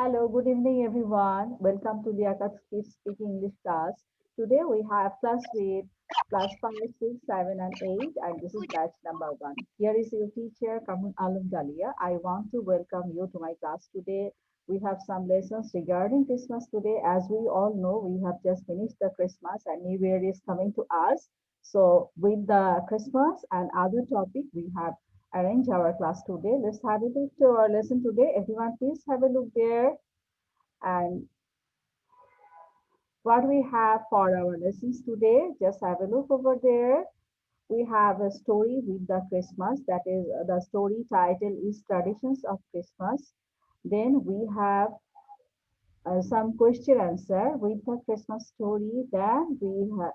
Hello, good evening, everyone. Welcome to the Kids Speaking English class. Today we have class with class 5, 6, 7, and 8, and this is batch number 1. Here is your teacher, Kamun Alam Dalia. I want to welcome you to my class today. We have some lessons regarding Christmas today. As we all know, we have just finished the Christmas and New Year is coming to us. So, with the Christmas and other topic, we have arrange our class today. Let's have a look to our lesson today. Everyone, please have a look there. And what we have for our lessons today, just have a look over there. We have a story with the Christmas. That is, the story title is Traditions of Christmas. Then we have some question answer with the Christmas story. Then we have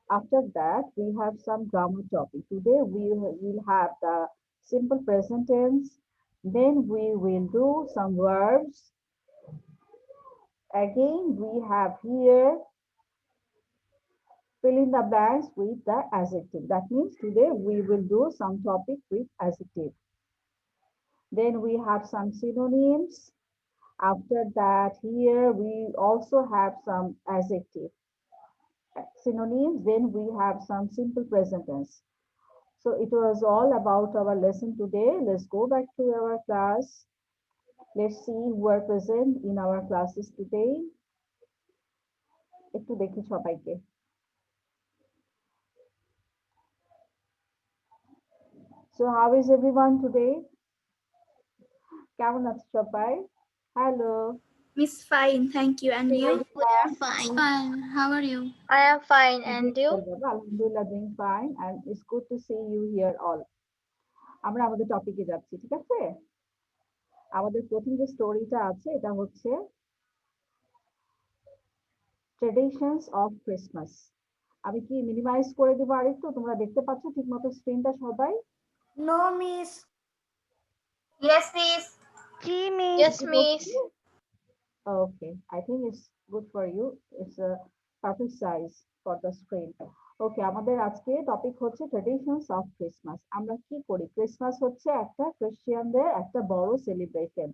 after that we have some grammar topic. Today we will have the simple present tense. Then we will do some verbs. Again, we have here fill in the blanks with the adjective. That means today we will do some topic with adjective. Then we have some synonyms. After that, here we also have some adjective synonyms. Then we have some simple present tense. So it was all about our lesson today. Let's go back to our class. Let's see who are present in our classes today. একটু দেখি সবাইকে। So how is everyone today? কেমন আছো সবাই? Hello. Miss Fine, thank you. And you? We are fine. Fine. How are you? I am fine. And you? Alhamdulillah, doing fine, and it's good to see you here all. আমরা আমাদের টপিকে যাচ্ছি, ঠিক আছে? আমাদের প্রথম যে স্টোরিটা আছে এটা হচ্ছে ট্রেডিশনস অফ ক্রিসমাস। আমি কি মিনিমাইজ করে দেবো আরেকটু? তোমরা দেখতে পাচ্ছ ঠিকমতো স্ক্রিনটা সবাই? No, Miss. Yes, miss. Yes, miss. Okay, I think it's good for you. It's a perfect size for the screen. ওকে, আমাদের আজকে টপিক হচ্ছে ট্রেডিশনস অফ ক্রিসমাস। আমরা কি করি? ক্রিসমাস হচ্ছে একটা খ্রিস্টানদের একটা বড় সেলিব্রেশন।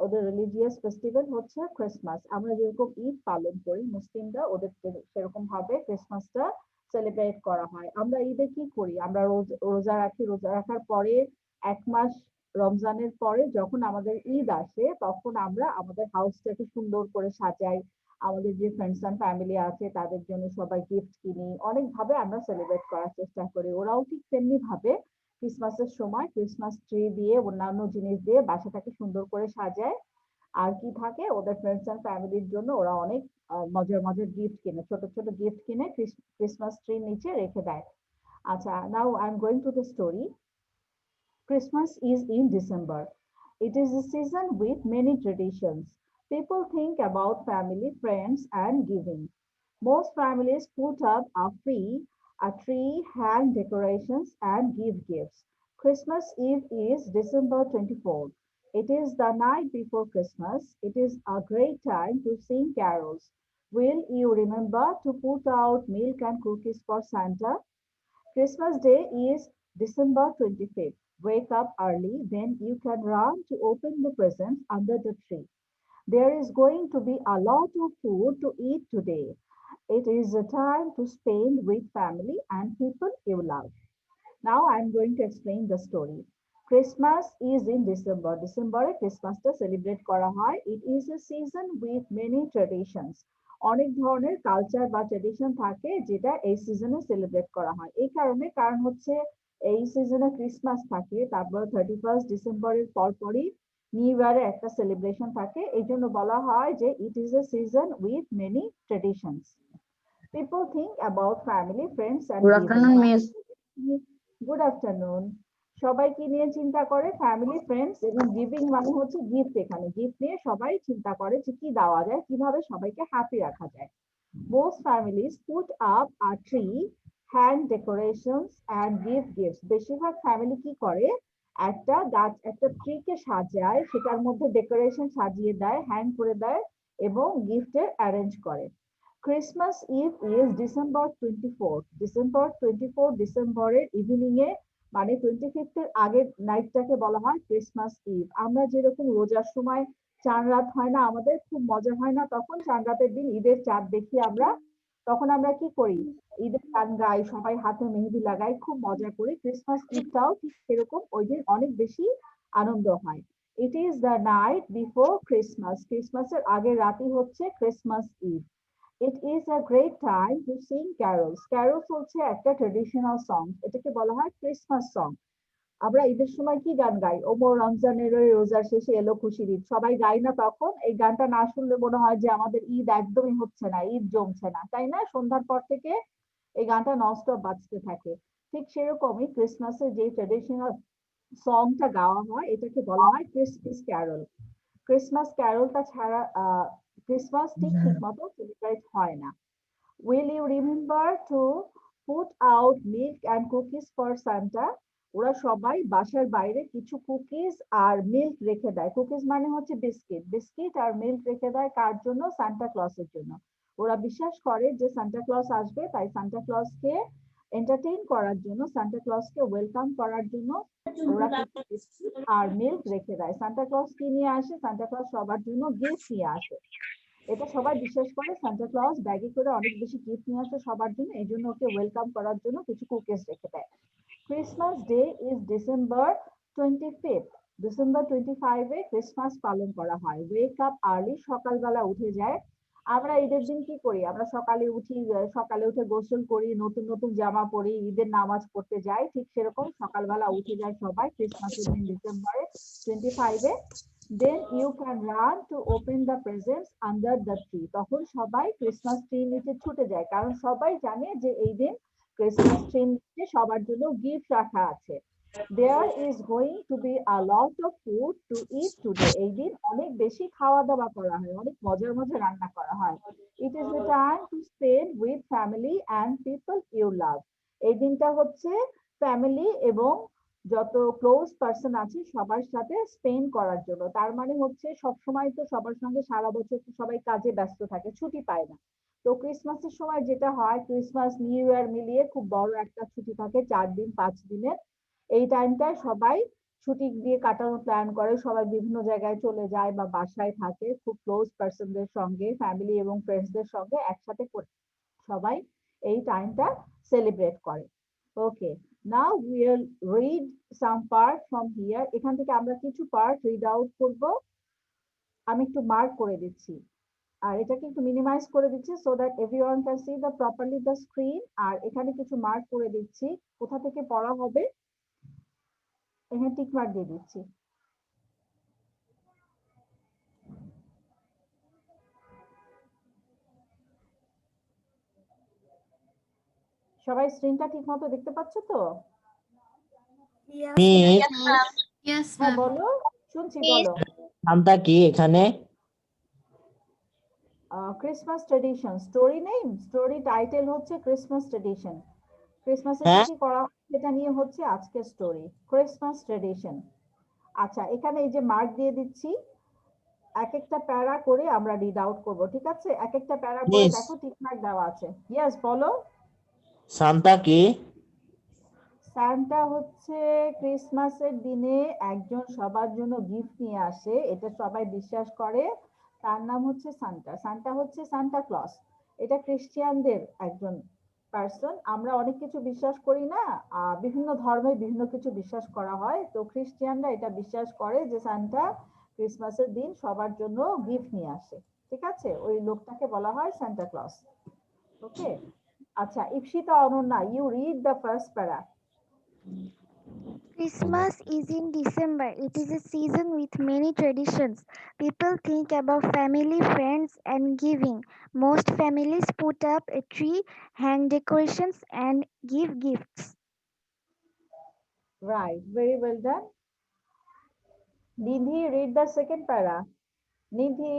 ওদের রিলিজিয়াস ফেস্টিভ্যাল হচ্ছে ক্রিসমাস। আমরা যেরকম ঈদ পালন করি মুসলিমরা, ওদের সেরকম ভাবে ক্রিসমাসটা সেলিব্রেট করা হয়। আমরা ঈদে কি করি? আমরা রোজা রাখি। রোজা রাখার পরে 1 মাস রমজানের পরে যখন আমাদের ঈদ আসে তখন আমরা আমাদের হাউসটাকে সুন্দর করে সাজাই। আমাদের যে ফ্রেন্ডস এন্ড ফ্যামিলি আছে তাদের জন্য সবাই গিফট কিনি। অনেকভাবে আমরা সেলিব্রেট করার চেষ্টা করি। ওরাও ঠিক তেমনি ভাবে ক্রিসমাসের সময় ক্রিসমাস ট্রি দিয়ে অন্যান্য জিনিস দিয়ে বাসাটাকে সুন্দর করে সাজায়। আর কি থাকে, ওদের ফ্রেন্ডস এন্ড ফ্যামিলির জন্য ওরা অনেক মজার মজার গিফট কিনে, ছোট ছোট গিফট কিনে ক্রিসমাস ট্রির নিচে রেখে দেয়। আচ্ছা, নাও I am going to the story. Christmas is in December. It is a season with many traditions. People think about family, friends, and giving. Most families put up a tree, hang decorations, and give gifts. Christmas Eve is December 24th. It is the night before Christmas. It is a great time to sing carols. Will you remember to put out milk and cookies for Santa? Christmas Day is December 25th. Wake up early, then you can run to open the presents under the tree. There is going to be a lot of food to eat today. It is a time to spend with family and people you love. Now I am going to explain the story. Christmas is in December. December Christmas টা celebrate করা হয়. It is a season with many traditions. অনেক ধরনের culture বা tradition থাকে যেটা এই সিজনে সেলিব্রেট করা হয়। এই কারণ হচ্ছে এই সিজনে ক্রিসমাস থাকে, তারপর 31st ডিসেম্বরের পরপরই নিউ ইয়ারে একটা সেলিব্রেশন থাকে। এই জন্য বলা হয় যে it is a season with many traditions. People think about family, friends, and Good giving. afternoon, miss. Good afternoon. সবাই কি নিয়ে চিন্তা করে? ফ্যামিলি, ফ্রেন্ডস এবং গিভিং মানে হচ্ছে গিফট। এখানে গিফট নিয়ে সবাই চিন্তা করে যে কি দেওয়া যায়, কিভাবে সবাইকে হ্যাপি রাখা যায়। Most families put up a tree, hang decorations and give gifts. বেশিরভাগ ফ্যামিলি কি করে? একটা গাছ, একটা ট্রিকে সাজায়, সেটার মধ্যে ডেকোরেশন সাজিয়ে দেয়, হ্যাং করে দেয় এবং গিফটের অ্যারেঞ্জ করে। Christmas Eve is December 24th. December 24 ডিসেম্বরের ইভিনিং এ মানে 25th এর আগের নাইটটাকে বলা হয় ক্রিসমাস ইভ। আমরা যেরকম রোজার সময় চাঁদ রাত হয় না, আমাদের খুব মজা হয় না তখন চাঁদ রাতের দিন ঈদের চাঁদ দেখি আমরা, তখন আমরা কি করি, ঈদের গান গাই, সবাই হাতে মেহেদি লাগাই, খুব মজা করি। ক্রিসমাস ইভটাও ঠিক সেরকম, ওই দিন অনেক বেশি আনন্দ হয়। It is the night before Christmas, ক্রিসমাসের আগের রাতই হচ্ছে Christmas Eve. It is a great time to sing carols. Carols হচ্ছে একটা ট্রেডিশনাল সং, এটাকে বলা হয় ক্রিসমাস সং। আমরা ঈদের সময় কি গান গাই, ওমো রমজানের ওই রোজার শেষে এলো খুশির ঈদ, সবাই গাই না তখন? এই গানটা না শুনলে মনে হয় যে আমাদের ঈদ একদমই হচ্ছে না, ঈদ জমছে না, তাই না? সন্ধ্যার পর থেকে এই গানটা ননস্টপ বাজতে থাকে। ঠিক সেরকমই ক্রিসমাসের যে ট্রেডিশনাল সংটা গাওয়া হয় এটাকে বলা হয় ক্রিসমাস ক্যারল। ক্রিসমাস ক্যারলটা ছাড়া ক্রিসমাস ঠিক ঠিক মতো সেলিব্রেট হয় না। Will you remember to put out milk and cookies for Santa? ওরা সবাই বাসার বাইরে কিছু কুকিজ আর মিল্ক রেখে দেয়। কুকিজ মানে হচ্ছে বিস্কিট, বিস্কিট আর মিল্ক রেখে দেয় কার জন্য? সান্টা ক্লসের জন্য। ওরা বিশ্বাস করে যে সান্টা ক্লস আসবে, তাই সান্টা ক্লসকে এন্টারটেইন করার জন্য, সান্টা ক্লসকে ওয়েলকাম করার জন্য ওরা কিছু বিস্কিট আর মিল্ক রেখে দেয়। সান্টা ক্লস কি নিয়ে আসে? সান্টা ক্লস সবার জন্য গিফট নিয়ে আসে। এটা সবাই বিশ্বাস করে সান্টা ক্লজ ব্যাগে করে অনেক বেশি গিফট নিয়ে আসে সবার জন্য, এই জন্য ওকে ওয়েলকাম করার জন্য কিছু কুকিজ রেখে দেয়। Christmas Day is December 25th। December 25-এ ক্রিসমাস পালন করা হয়। ওয়েক আপ আর্লি, সকালবেলা উঠে যায়। আমরা ঈদের দিন কি করি? আমরা সকালে উঠি, সকালে উঠে গোসল করি, নতুন নতুন জামা পরি, ঈদের নামাজ পড়তে যাই। ঠিক সেরকম সকালবেলা উঠে যায় সবাই ক্রিসমাসের দিন ডিসেম্বরে 25-এ। Then you can run to open the presents under the tree. তখন সবাই ক্রিসমাস ট্রি নিচে ছুটে যায়, কারণ সবাই জানে যে এই দিন ক্রিসমাস ট্রি নিচে সবার জন্য গিফট রাখা আছে। There is going to be a lot of food to eat today. এই দিন অনেক বেশি খাওয়া দাওয়া করা হয়, অনেক মজার মজার রান্না করা হয়। It is the time to spend with family and people you love. এই দিনটা হচ্ছে ফ্যামিলি এবং যত ক্লোজ পার্সন আছে সবার সাথে স্পেন্ড করার জন্য। তার মানে হচ্ছে সবসময় তো সবার সঙ্গে সারা বছর তো সবাই কাজে ব্যস্ত থাকে, ছুটি পায় না। তো ক্রিসমাসের সময় যেটা হয়, ক্রিসমাস নিউ ইয়ার মিলিয়ে খুব বড় একটা ছুটি থাকে, 4 দিন 5 দিনের। এই টাইমটায় সবাই ছুটি দিয়ে কাটানোর প্ল্যান করে, সবাই বিভিন্ন জায়গায় চলে যায় বা বাসায় থাকে খুব ক্লোজ পার্সনদের সঙ্গে, ফ্যামিলি এবং ফ্রেন্ডসদের সঙ্গে একসাথে সবাই এই টাইমটা সেলিব্রেট করে। Okay, now will read some part from here. এখান থেকে আমরা কিছু পার্ট রিড আউট করব। আমি একটু মার্ক করে দিচ্ছি, আর এটাকে একটু মিনিমাইজ করে দিচ্ছি so that everyone can see the properly the screen. আর এখানে কিছু মার্ক করে দিচ্ছি, কোথা থেকে পড়া হবে এখানে টিক মার্ক দিয়ে দিচ্ছি। সবাই স্ক্রিনটা ঠিক মতো দেখতে পাচ্ছ তো? Yes, Yes, ma'am. ma'am. Yes, হ্যাঁ ma'am. বলো, শুনছি, Please. বলো। নামটা কি এখানে? Christmas tradition, story name, story title হচ্ছে ক্রিসমাস ট্রেডিশন। ক্রিসমাসে কি হ্যাঁ কি করা হয় সেটা নিয়ে হচ্ছে আজকের স্টোরি, ক্রিসমাস ট্রেডিশন। আচ্ছা, এখানে এই যে মার্ক দিয়ে দিচ্ছি, এক একটা প্যারা করে আমরা রিড আউট করব, ঠিক আছে? এক একটা প্যারা পরে মিস দেখো টিক মার্ক দেওয়া আছে। ইয়েস বলো। সান্তা কি? সান্টা হচ্ছে ক্রিসমাসের দিনে একজন সবার জন্য গিফট নিয়ে আসে, এটা সবাই বিশ্বাস করে। তার নাম হচ্ছে সান্টা। সান্টা হচ্ছে সান্টা ক্লস। এটা খ্রিস্টিয়ানদের একজন পার্সন। আমরা অনেক কিছু বিশ্বাস করি না, বিভিন্ন ধর্মে বিভিন্ন কিছু বিশ্বাস করা হয়। তো খ্রিস্টিয়ানরা এটা বিশ্বাস করে যে সান্টা ক্রিসমাসের দিন সবার জন্য গিফট নিয়ে আসে, ঠিক আছে? ওই লোকটাকে বলা হয় সান্টা ক্লস। ওকে, আচ্ছা, Ipsita Ananya, you read the first para. Christmas is in December. It is a season with many traditions. People think about family, friends, and giving. Most families put up a tree, hang decorations, and give gifts. Right, very well done. Nidhi, read the second para. Nidhi,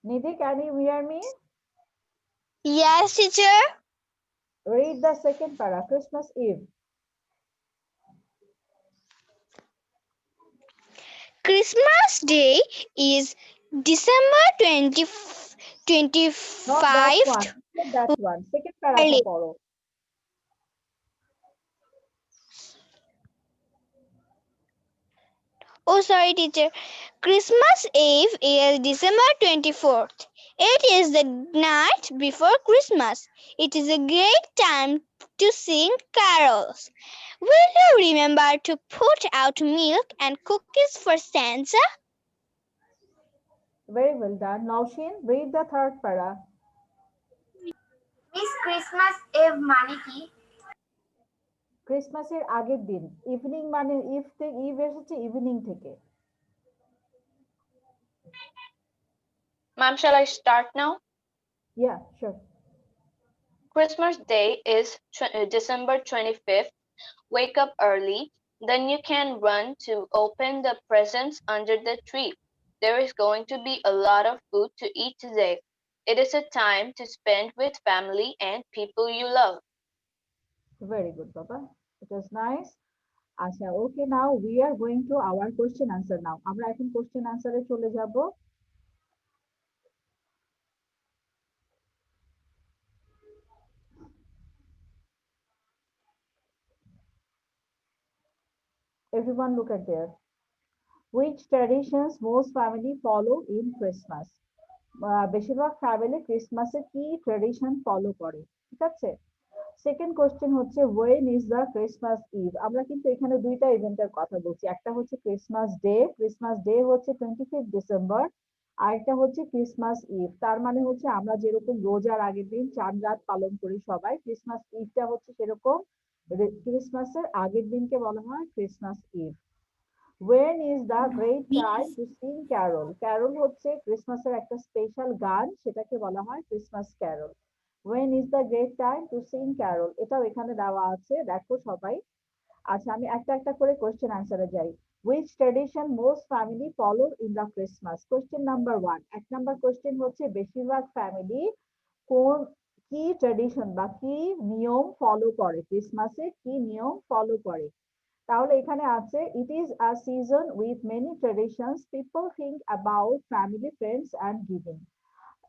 Nidhi, can you hear me? Yes, teacher. Read the second para, Christmas Eve. Christmas Day is December 20, Not that 25th. one. that one. Second প্যারাটা Early. পড়ো। Oh, sorry, teacher. Christmas Eve is December 24th. It is the night before Christmas. It is a great time to sing carols. Will you remember to put out milk and cookies for Santa? Very well done. Naushin, read the third para. Miss Christmas Eve মানে কি? ক্রিসমাসের আগের দিন। Evening মানে eve এসেছে evening থেকে। Ma'am, shall I start now? Yeah, sure. Christmas Day is December 25th. Wake up early. Then you can run to open the presents under the tree. There is going to be a lot of food to eat today. It is a time to spend with family and people you love. Very good, Baba. It was nice. আচ্ছা, okay, now we are going to our question answer now. আমরা এখন question answer এ চলে যাব। Everyone look at there. Which traditions most family follow in Christmas? বেশিরভাগ family ক্রিসমাসে কি tradition follow করে, ঠিক আছে? সেকেন্ড কোশ্চেন হচ্ছে when is the Christmas Eve. আমরা কিন্তু এখানে দুইটা ইভেন্টের কথা বলছি, একটা হচ্ছে ক্রিসমাস ডে হচ্ছে 25 ডিসেম্বর, আর একটা হচ্ছে ক্রিসমাস ইভ। তার মানে হচ্ছে আমরা যেরকম রোজার আগের দিন চাঁদ রাত পালন করি সবাই, ক্রিসমাস ইভটা হচ্ছে সেরকম ক্রিসমাসের আগের দিনকে বলা হয় Christmas Eve. When is the great time to sing carol? Carol হচ্ছে ক্রিসমাসের একটা স্পেশাল গান, সেটাকে বলা হয় Christmas carol. When is the great time to sing carol? এটাও এখানে দেওয়া আছে, দেখো সবাই। আচ্ছা, আমি একটা একটা করে কোশ্চেন আনসারে যাই। Which tradition most family follow in the Christmas? Question number 1. এক নাম্বার কোশ্চেন হচ্ছে বেশিরভাগ ফ্যামিলি কোন কি ট্রেডিশন বা কি নিয়ম ফলো করে, ক্রিসমাসে কি নিয়ম ফলো করে। তাহলে এখানে আছে it is a season with many traditions, people think about family friends and giving.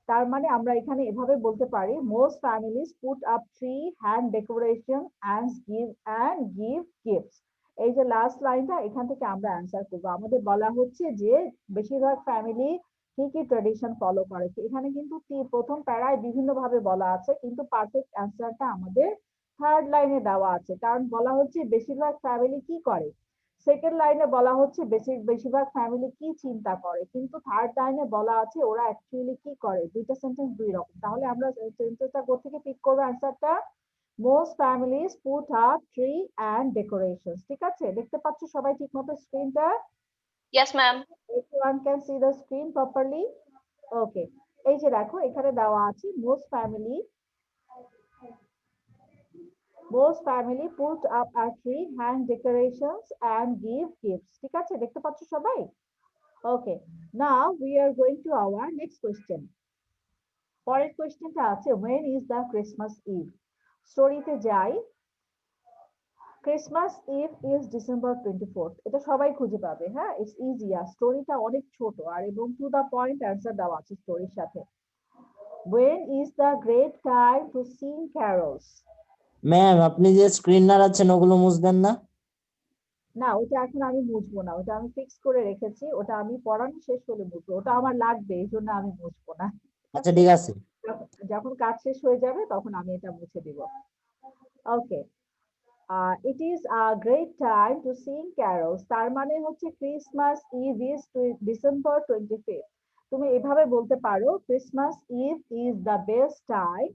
তার মানে আমরা এখানে এভাবে বলতে পারি most families put up tree, hand decoration and give gifts. এই যে লাস্ট লাইনটা, এখান থেকে আমরা অ্যান্সার করবো। আমাদের বলা হচ্ছে যে বেশিরভাগ ফ্যামিলি কি কি ট্রেডিশন ফলো করে। এখানে কিন্তু প্রথম প্যারায় বিভিন্ন ভাবে বলা আছে, কিন্তু পারফেক্ট অ্যান্সারটা আমাদের থার্ড লাইনে দেওয়া আছে, কারণ বলা হচ্ছে বেশিরভাগ ফ্যামিলি কি করে। সেকেন্ড লাইনে বলা হচ্ছে বেশিরভাগ ফ্যামিলি কি চিন্তা করে, কিন্তু থার্ড লাইনে বলা আছে ওরা অ্যাকচুয়ালি কি করে। দুইটা সেন্টেন্স দুই রকম। তাহলে আমরা সেন্টেন্সটা কোথা থেকে পিক করবো অ্যান্সারটা? Most families put up tree and decoration. ঠিক আছে, দেখতে পাচ্ছ সবাই ঠিক মতো স্ক্রিনটা? Yes, ma'am. Everyone can see the screen properly? Okay. এই যে দেখো এখানে দেওয়া আছে most family put up a tree, hang decorations and give gifts. ঠিক আছে, দেখতে পাচ্ছ সবাই? Okay. Now we are going to our next question. পরের কোয়েশ্চেনটা আছে when is the Christmas Eve? স্টোরিতে যাই। Christmas Eve is December 24th। এটা সবাই খুঁজে পাবে, হ্যাঁ, ইটস ইজিয়ার। স্টোরিটা অনেক ছোট আর এবং টু দা পয়েন্ট অ্যান্সার দেওয়া আছে স্টোরির সাথে। When is the great time to sing carols? Ma'am আপনি যে স্ক্রিন নাড়াচ্ছেন ওগুলো মুছবেন না? না, ওটা এখন আমি মুছবো না, ওটা আমি ফিক্স করে রেখেছি, ওটা আমি পড়ানো শেষ হলে মুছবো, ওটা আমার লাগবে, এই জন্য আমি মুছবো না। আচ্ছা ঠিক আছে। যখন কাজ শেষ হয়ে যাবে তখন আমি এটা মুছে দিব। ওকে। It is a great time to sing carols. তার মানে হচ্ছে Christmas Eve is December 25th। তুমি এভাবে বলতে পারো Christmas Eve is the best time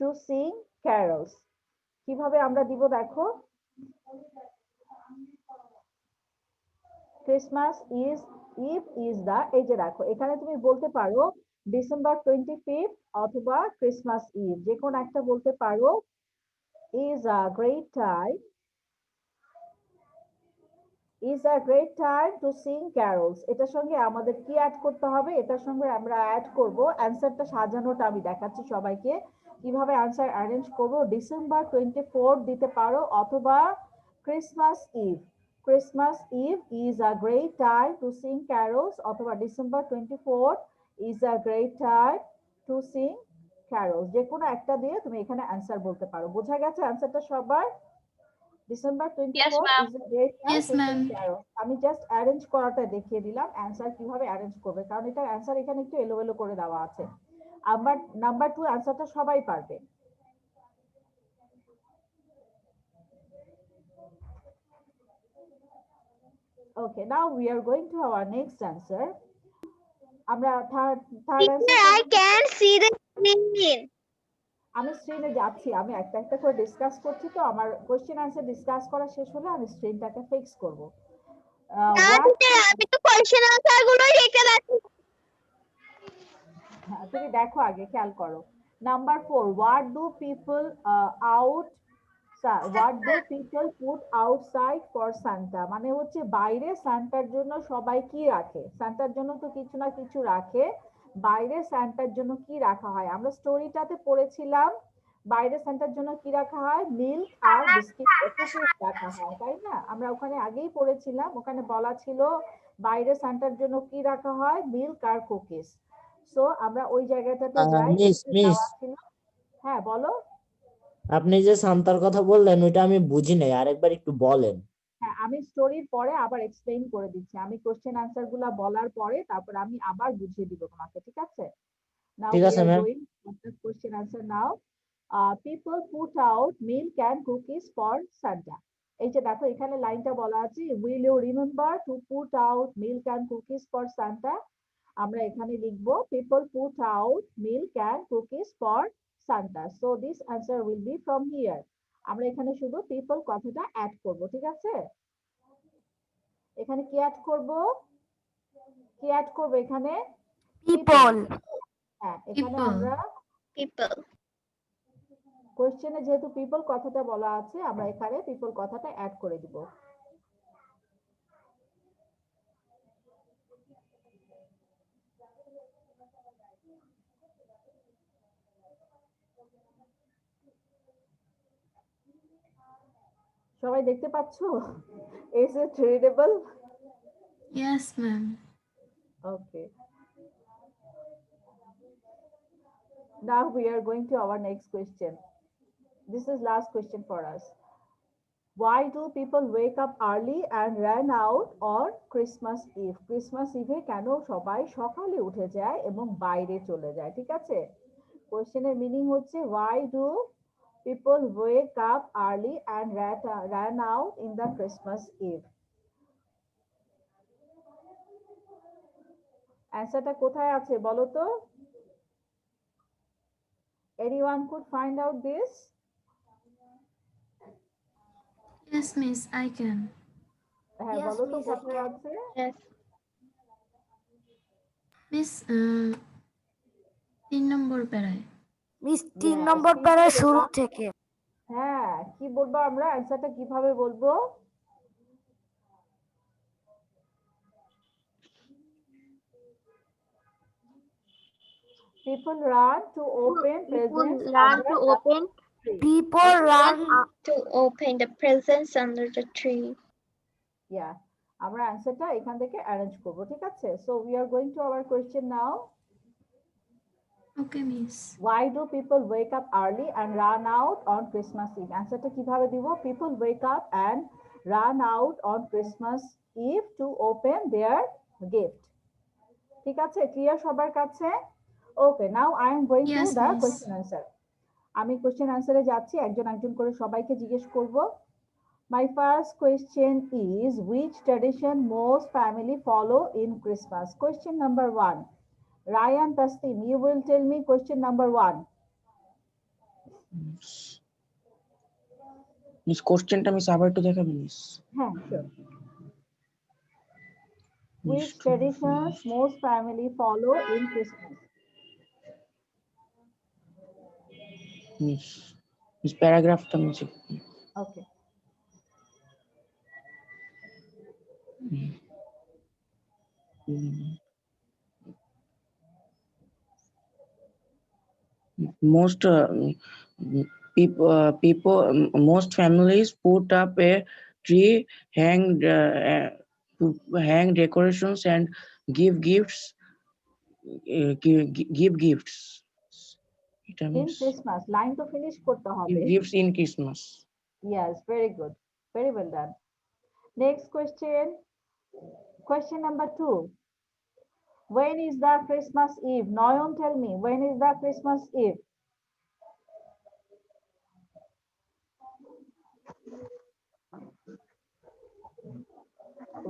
to sing carols. কিভাবে আমরা দিব দেখো, ক্রিসমাস ইভ ইজ দ্য, এই যে দেখো এখানে তুমি বলতে পারো ডিসেম্বর 25th অথবা ক্রিসমাস ইভ, যে কোনো একটা বলতে পারো। is a great time to sing carols। এটার সঙ্গে আমাদের কি অ্যাড করতে হবে, এটার সঙ্গে আমরা অ্যাড করব অ্যান্সারটা সাজানোটা আমি দেখাচ্ছি সবাইকে কিভাবে অ্যান্সার অ্যারেঞ্জ করব। ডিসেম্বর 24 দিতে পারো অথবা Christmas Eve is a great time to sing carols অথবা ডিসেম্বর 24 is a great time to sing carols, যে কোনো একটা দিয়ে তুমি এখানে অ্যান্সার বলতে পারো। বোঝা গেছে অ্যান্সারটা সবার? December 24 ma'am. is a great time Yes, to sing ma'am. carols. আমি জাস্ট অ্যারেঞ্জ করাটা দেখিয়ে দিলাম, অ্যান্সার কিভাবে অ্যারেঞ্জ করবে, কারণ এটা অ্যান্সার এখানে একটু এলোমেলো করে দেওয়া আছে। আবার নাম্বার 2 অ্যান্সারটা সবাই পারবে। Okay, now we are going to our next answer. আমরা third Teacher, answer I can't see the screen. আমি স্ক্রিনে যাচ্ছি, আমি একটা একটা করে ডিসকাস করছি, তো আমার কোশ্চেন অ্যান্সার ডিসকাস করা শেষ হলে আমি স্ক্রিনটাকে ফিক্স করব। না teacher, আমি তো কোশ্চেন আনসার গুলোই দেখতে পাচ্ছি। তুমি দেখো আগে, খেয়াল করো। Number 4, what do people put outside for Santa? মানে হচ্ছে বাইরে সান্টার জন্য সবাই কি রাখে? সান্টার জন্য তো কিছু না কিছু রাখে, বাইরে সান্টার জন্য কি রাখা হয়? আমরা স্টোরিটাতে পড়েছিলাম বাইরে সান্টার জন্য কি রাখা হয়, মিল্ক আর বিস্কিট রাখা হয়, তাই না? আমরা ওখানে আগেই পড়েছিলাম, ওখানে বলা ছিল বাইরে সান্টার জন্য কি রাখা হয়, মিল্ক আর কুকিজ। সো আমরা ওই জায়গাটাতে যাই। মিস হ্যাঁ বলো। আপনি যে সান্তার কথা বললেন ওইটা আমি বুঝি নাই, আরেকবার একটু বলেন। হ্যাঁ, আমি স্টোরির পরে আবার এক্সপ্লেইন করে দিচ্ছি, আমি কোশ্চেন আনসার গুলা বলার পরে তারপর আমি আবার বুঝিয়ে দিব তোমাকে, ঠিক আছে? নাও ঠিক উই আছে আর ma'am. Going to question answer now. People put out milk and cookies for Santa. এই যে দেখো এখানে লাইনটা বলা আছে, will you remember to put out milk and cookies for Santa. আমরা এখানে লিখবো people put out milk and cookies for Santa. So this answer will be from here. আমরা এখানে শুধু পিপল কথাটা অ্যাড করব, ঠিক আছে? এখানে কি অ্যাড করব? কি অ্যাড করব এখানে? পিপল। হ্যাঁ, এখানে People. আমরা People. কোশ্চেনে যেহেতু পিপল কথাটা বলা আছে, আমরা এখানে পিপল কথাটা অ্যাড করে দিব। সবাই দেখতে পাচ্ছো? Is it readable? Yes, ma'am. Okay. Now we are going to our next question. This is last question for us. Why do people wake up early and run out on Christmas Eve? Christmas Eve কেন সবাই সকালে উঠে যায় এবং বাইরে চলে যায়, ঠিক আছে? কোশ্চেনের মিনিং হচ্ছে why do people wake up early and run out in the Christmas Eve? অ্যান্সারটা কোথায় আছে বলো তো? Anyone could find out this? Yes, miss, I can. হ্যাঁ বলো তো কোথায় আছে? Yes. Miss, 3 নম্বর প্যারায়। মিস 3 Yes, নম্বর কি প্যারার বলবো? শুরু থেকে। হ্যাঁ, কি বলবো আমরা? অ্যান্সারটা কিভাবে বলবো? People run to open presents under the tree. People run To open the presents under the tree. Yeah, আমরা অ্যান্সারটা এখান থেকে অ্যারেঞ্জ করব, ঠিক আছে? So we are going to our question now. Okay, miss. Why do people wake up early and run out on Christmas Eve? অ্যান্সারটা কিভাবে দিব? People wake up and run out on Christmas Eve to open their gift. ঠিক আছে? Clear সবার কাছে? Okay, now I am going to Yes, the miss. question answer. আমি question আনসারে যাচ্ছি, একজন একজন করে সবাইকে জিজ্ঞেস করব। My first question is, which tradition most family follow in Christmas? Question number 1. Ryan, Taslim, you will tell me question number 1. Miss কোশ্চেনটা miss আবার একটু দেখাবেন মিস? হ্যাঁ, sure. Which traditions most family follow in Christmas? Miss প্যারাগ্রাফটা miss Okay. most most families put up a tree, hang decorations and give gifts. in items Christmas. Line to finish করতে হবে। give gifts in Christmas. Yes, very good. Very well done. Next question. Question number 2. When is the Christmas Eve? Noyon, tell me, when is the Christmas Eve?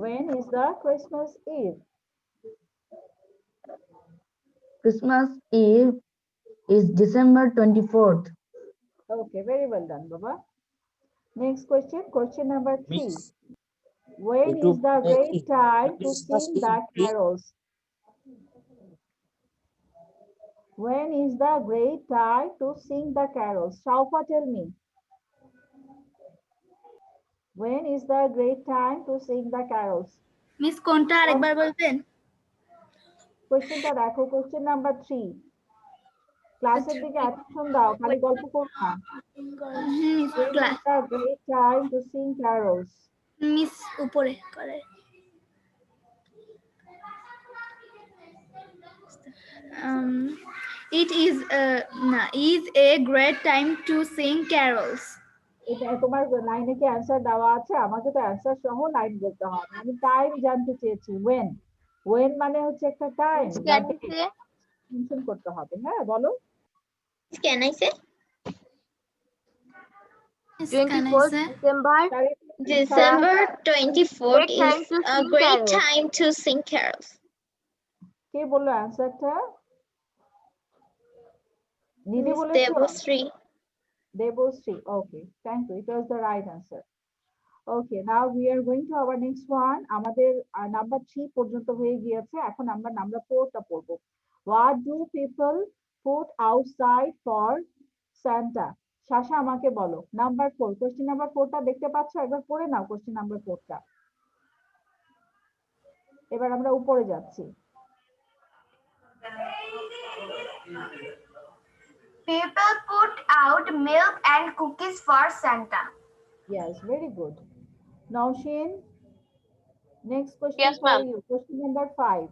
When is the Christmas Eve? Christmas Eve is December 24th. Okay, very well done, Baba. Next question, question number 3. Miss, When একটু is the great time to Christmas sing Eve, the please. carols? When is the great time to sing the carols? Shaufa, tell me. When is the great time to sing the carols? Miss কোনটা আরেকবার বলবেন? কোশ্চেনটা দেখো, question number 3। ক্লাসের দিকে attention দাও, খালি গল্প করো না। Miss When class is the great time to sing carols? Miss উপরে করে it is a great time to sing carols. এটা তোমার লাইনে কি অ্যান্সার দেওয়া আছে? আমাকে তো অ্যান্সার সহ লাইন বলতে হবে। আমি টাইম জানতে চেয়েছি। when মানে হচ্ছে একটা টাইম, মেনশন করতে হবে। হ্যাঁ, বলো। Can I say? 24th December December 24th Great time is to a sing great carols. time to sing carols. কে বললো অ্যান্সারটা? নিধি Miss বলেছো? Devasri. Devasri. Okay, thank you. It was the right answer. Okay, now we are going to our next one. আমাদের number 3 পর্যন্ত হয়ে গিয়েছে। এখন আমরা number 4টা পড়বো। What do people put outside for Santa? শাশা আমাকে বলো। নাম্বার 4, কোশ্চেন নাম্বার 4টা দেখতে পাচ্ছ? একবার পড়ে নাও কোশ্চেন নাম্বার 4টা। এবার আমরা উপরে যাচ্ছি। People put out milk and cookies for Santa. Yes, very good. Naushin, next question Yes, for ma'am. you. Question number 5.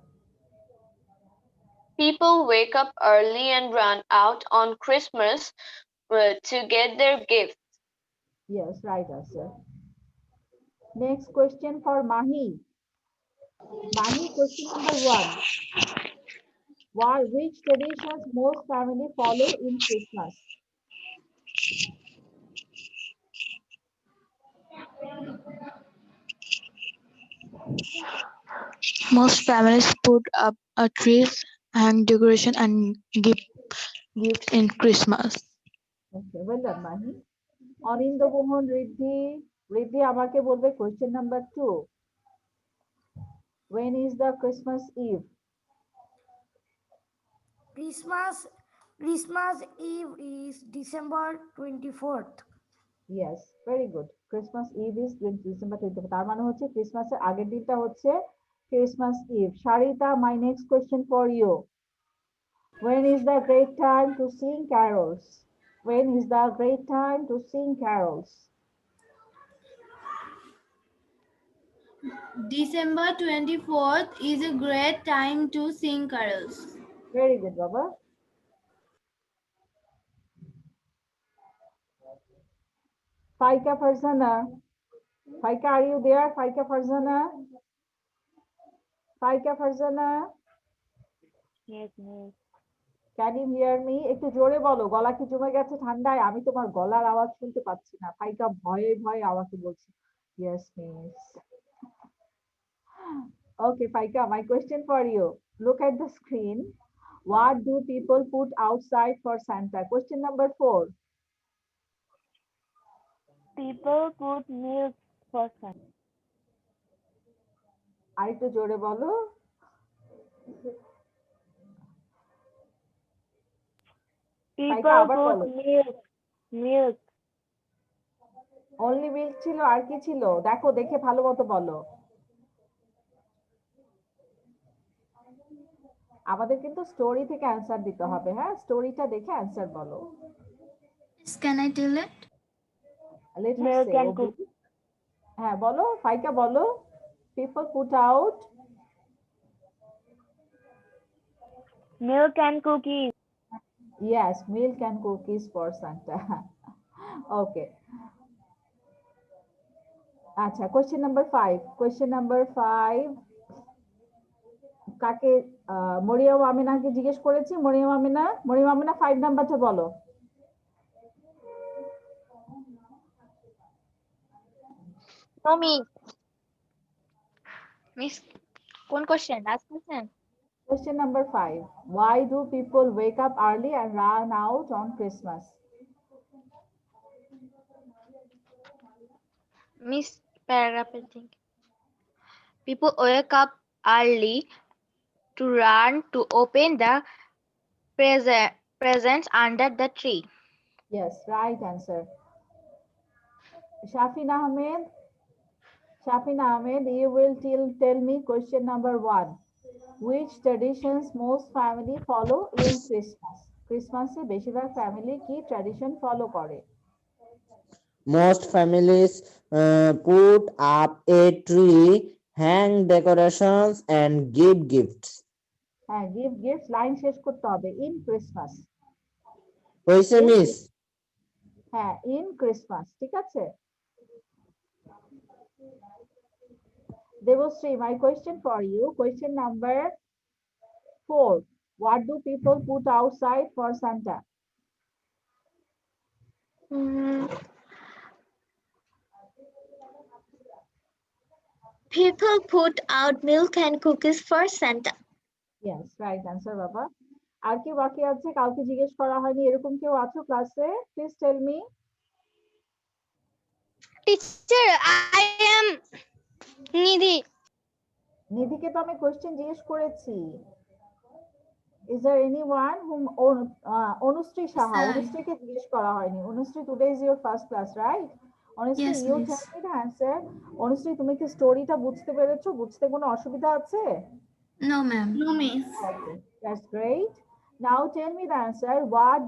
People wake up early and run out on Christmas to get their gifts. Yes, right answer. Next question for Mahi. Mahi, question number 1. Which traditions most family follow in Christmas? Most families put up a trees, hang decoration, and give gifts in Christmas. Okay, well done, Mahi. Anindo Bohon, Riddhi amake bolbe question number 2. When is the Christmas Eve? Christmas Eve is December 24th. Yes, very good. Christmas Eve is December 24th. তার মানে হচ্ছে ক্রিসমাসের আগের দিনটা হচ্ছে Christmas Eve. Sharita, my next question for you. When is the great time to sing carols? When is the great time to sing carols? December 24th is a great time to sing carols. Very good, Baba. Faika Farzana. Faika, are you there? Faika Farzana? Faika Farzana? Yes, miss. Can you hear me? একটু জোরে বলো, গলা কি জমে গেছে ঠান্ডায়? আমি তোমার গলার আওয়াজ শুনতে পাচ্ছি না। ফাইকা ভয়ে ভয়ে আমাকে বলছে yes miss. Okay, Faika, my question for you. Look at the screen. What do people put outside for Santa? Question number 4. People put milk for Santa. আরেকটু জোরে বলো। People আবার put বলো। milk. অনলি মিল্ক ছিল, আর কি ছিল? দেখো, দেখে ভালো মতো বলো। আমাদের কিন্তু স্টোরি থেকে অ্যান্সার দিতে হবে। হ্যাঁ, স্টোরিটা দেখে অ্যান্সার বলো। Can I tell it? Let her Milk say, and Obi. cookies. হ্যাঁ, বলো, ফাইকা বলো। People put out Milk and cookies. Yes, milk and cookies for Santa. Okay. আচ্ছা, question number 5. Question number 5 কাকে মরিয়ম আমিনাকে জিজ্ঞেস করেছি। মরিয়ম আমিনা 5 নাম্বারটা বলো। No, Miss, কোন question? Last question. Question number 5. Why do people wake up early and run out on Christmas? Miss, paragraph, I think. People wake up early to run to open the presents under the tree. Yes, right answer. Shafin Ahmed, you will tell me question number 1. Which traditions most family follow in Christmas? Christmas এ বেশিরভাগ family কি tradition follow করে? Most families put up a tree, hang decorations, and give gifts. হ্যাঁ, give gifts line শেষ করতে হবে। in Christmas. হয়েছে miss? হ্যাঁ, in Christmas, ঠিক আছে। Devashree, my question for you, question number 4. What do people put outside for Santa? People put out milk and cookies for Santa. Yes, right answer, বাবা। আর কি বাকি আছে? কাউকে জিজ্ঞেস করা হয়নি, এরকম কেউ আছো ক্লাসে? Please tell me. Teacher, I am Nidhi. নিধিকে তো আমি কোশ্চেন জিজ্ঞেস করেছি। Is there anyone whom Anushree Saha, অনুশ্রীকে জিজ্ঞেস করা হয়নি। Anushree, today is your first class, right? Anushree, Yes, you miss. tell me the answer. Anushree, তুমি কি স্টোরিটা বুঝতে পেরেছো? বুঝতে কোনো অসুবিধা আছে? No, ma'am. No, miss. Okay, that's great. Now tell me the answer. What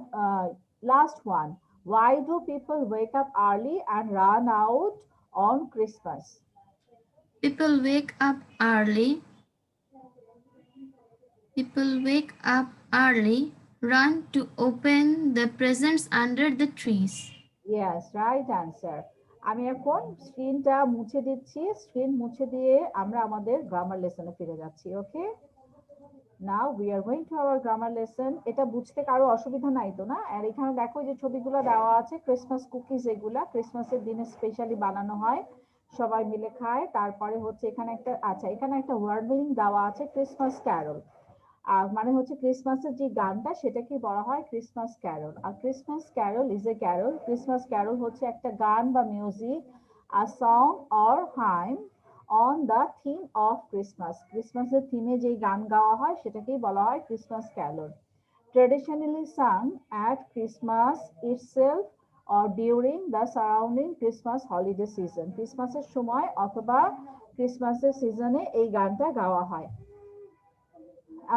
last one? Why do people wake up early and run out on Christmas? People wake up early. People wake up early, run to open the presents under the trees. Yes, right answer. আমি এখন স্ক্রিনটা মুছে দিচ্ছি। Screen মুছে দিয়ে আমরা আমাদের grammar লেসনে ফিরে যাচ্ছি। Okay, now we are going to our grammar lesson. এটা বুঝতে কারো অসুবিধা নাই তো না? আর এখানে দেখো যে ছবিগুলো দেওয়া আছে, ক্রিসমাস কুকিজ, এগুলা ক্রিসমাসের দিনে স্পেশালি বানানো হয়, সবাই মিলে খায়। তারপরে হচ্ছে এখানে একটা, আচ্ছা এখানে একটা ওয়ার্ড মিনিং দেওয়া আছে, ক্রিসমাস ক্যারল। মানে হচ্ছে ক্রিসমাসের যে গানটা সেটাকে বলা হয় ক্রিসমাস ক্যারল। আর Christmas carol is a carol. Christmas carol হচ্ছে একটা গান বা music, a song or hymn on the theme of Christmas. ক্রিসমাসের থিমে যেই গান গাওয়া হয় সেটাকেই বলা হয় Christmas carol. Traditionally sung at Christmas itself or during the surrounding Christmas holiday season. ক্রিসমাসের সময় অথবা ক্রিসমাসের সিজনে এই গানটা গাওয়া হয়।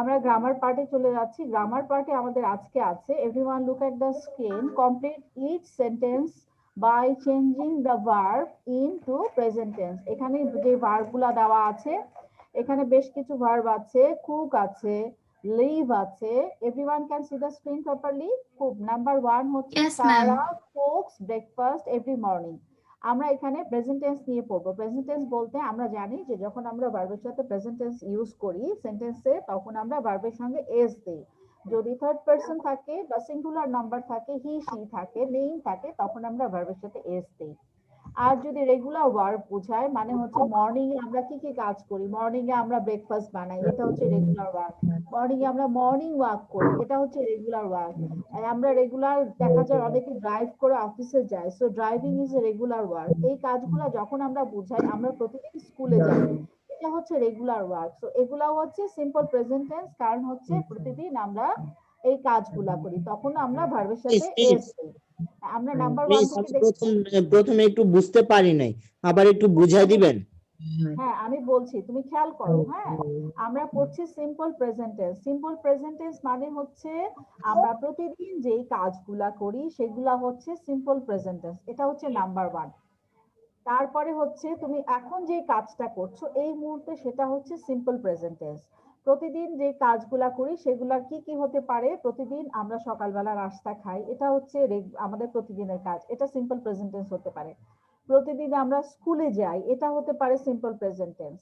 আমরা গ্রামার পার্টে চলে যাচ্ছি। গ্রামার পার্টে আমাদের আজকে আছে, everyone look at the screen, complete each sentence by changing the verb into present tense. এখানে যে ভার্বগুলো দেওয়া আছে, এখানে বেশ কিছু ভার্ব আছে, কুক আছে, লিভ আছে। Everyone can see the screen properly? Cook number 1 হচ্ছে Yes, ma'am. সারা কুকস ব্রেকফাস্ট এভরি মর্নিং। আমরা এখানে প্রেজেন্ট টেন্স নিয়ে পড়বো। প্রেজেন্ট টেন্স বলতে আমরা জানি যে যখন আমরা ভার্বের সাথে প্রেজেন্ট টেন্স ইউজ করি সেন্টেন্সে, তখন আমরা ভার্বের সঙ্গে এস দিই। যদি থার্ড পারসন থাকে বা সিঙ্গুলার নাম্বার থাকে, হি সি থাকে, নেম থাকে, তখন আমরা ভার্বের সাথে এস দিই। আর যদি রেগুলার ওয়ার্ক বোঝায়, মানে হচ্ছে মর্নিং এ আমরা কি কি কাজ করি, মর্নিং এ আমরা ব্রেকফাস্ট বানাই, এটা হচ্ছে রেগুলার ওয়ার্ক। মর্নিং এ আমরা মর্নিং ওয়াক করি, এটা হচ্ছে রেগুলার ওয়ার্ক। আমরা রেগুলার দেখা যায় অনেকে ড্রাইভ করে অফিসে যায়, so driving is a regular work. এই কাজগুলো যখন আমরা বুঝাই, আমরা প্রতিদিন স্কুলে যাই, এটা হচ্ছে রেগুলার ওয়ার্ক। সো এগুলা হচ্ছে সিম্পল প্রেজেন্ট টেন্স, কারণ হচ্ছে প্রতিদিন আমরা এই কাজগুলা করি, তখন আমরা ভার্বের সাথে এস দিই। আমরা নাম্বার 1 মিস, থেকে আমি দেখি। প্রথমে একটু বুঝতে পারি নাই, আবার একটু বুঝাই দিবেন? হ্যাঁ, আমি বলছি, তুমি খেয়াল করো। হ্যাঁ, আমরা পড়ছি simple present tense. Simple present tense মানে হচ্ছে আমরা প্রতিদিন যেই কাজগুলা করি সেগুলা হচ্ছে সিম্পল প্রেজেন্ট টেন্স, এটা হচ্ছে নাম্বার 1। তারপরে হচ্ছে তুমি এখন যে কাজটা করছো এই মুহূর্তে, সেটা হচ্ছে সিম্পল প্রেজেন্ট টেন্স। প্রতিদিন যে কাজগুলা করি সেগুলা কি কি হতে পারে? প্রতিদিন আমরা সকালবেলা নাস্তা খাই, এটা হচ্ছে আমাদের প্রতিদিনের কাজ, এটা সিম্পল প্রেজেন্ট টেন্স হতে পারে। প্রতিদিন আমরা স্কুলে যাই, এটা হতে পারে সিম্পল প্রেজেন্ট টেন্স।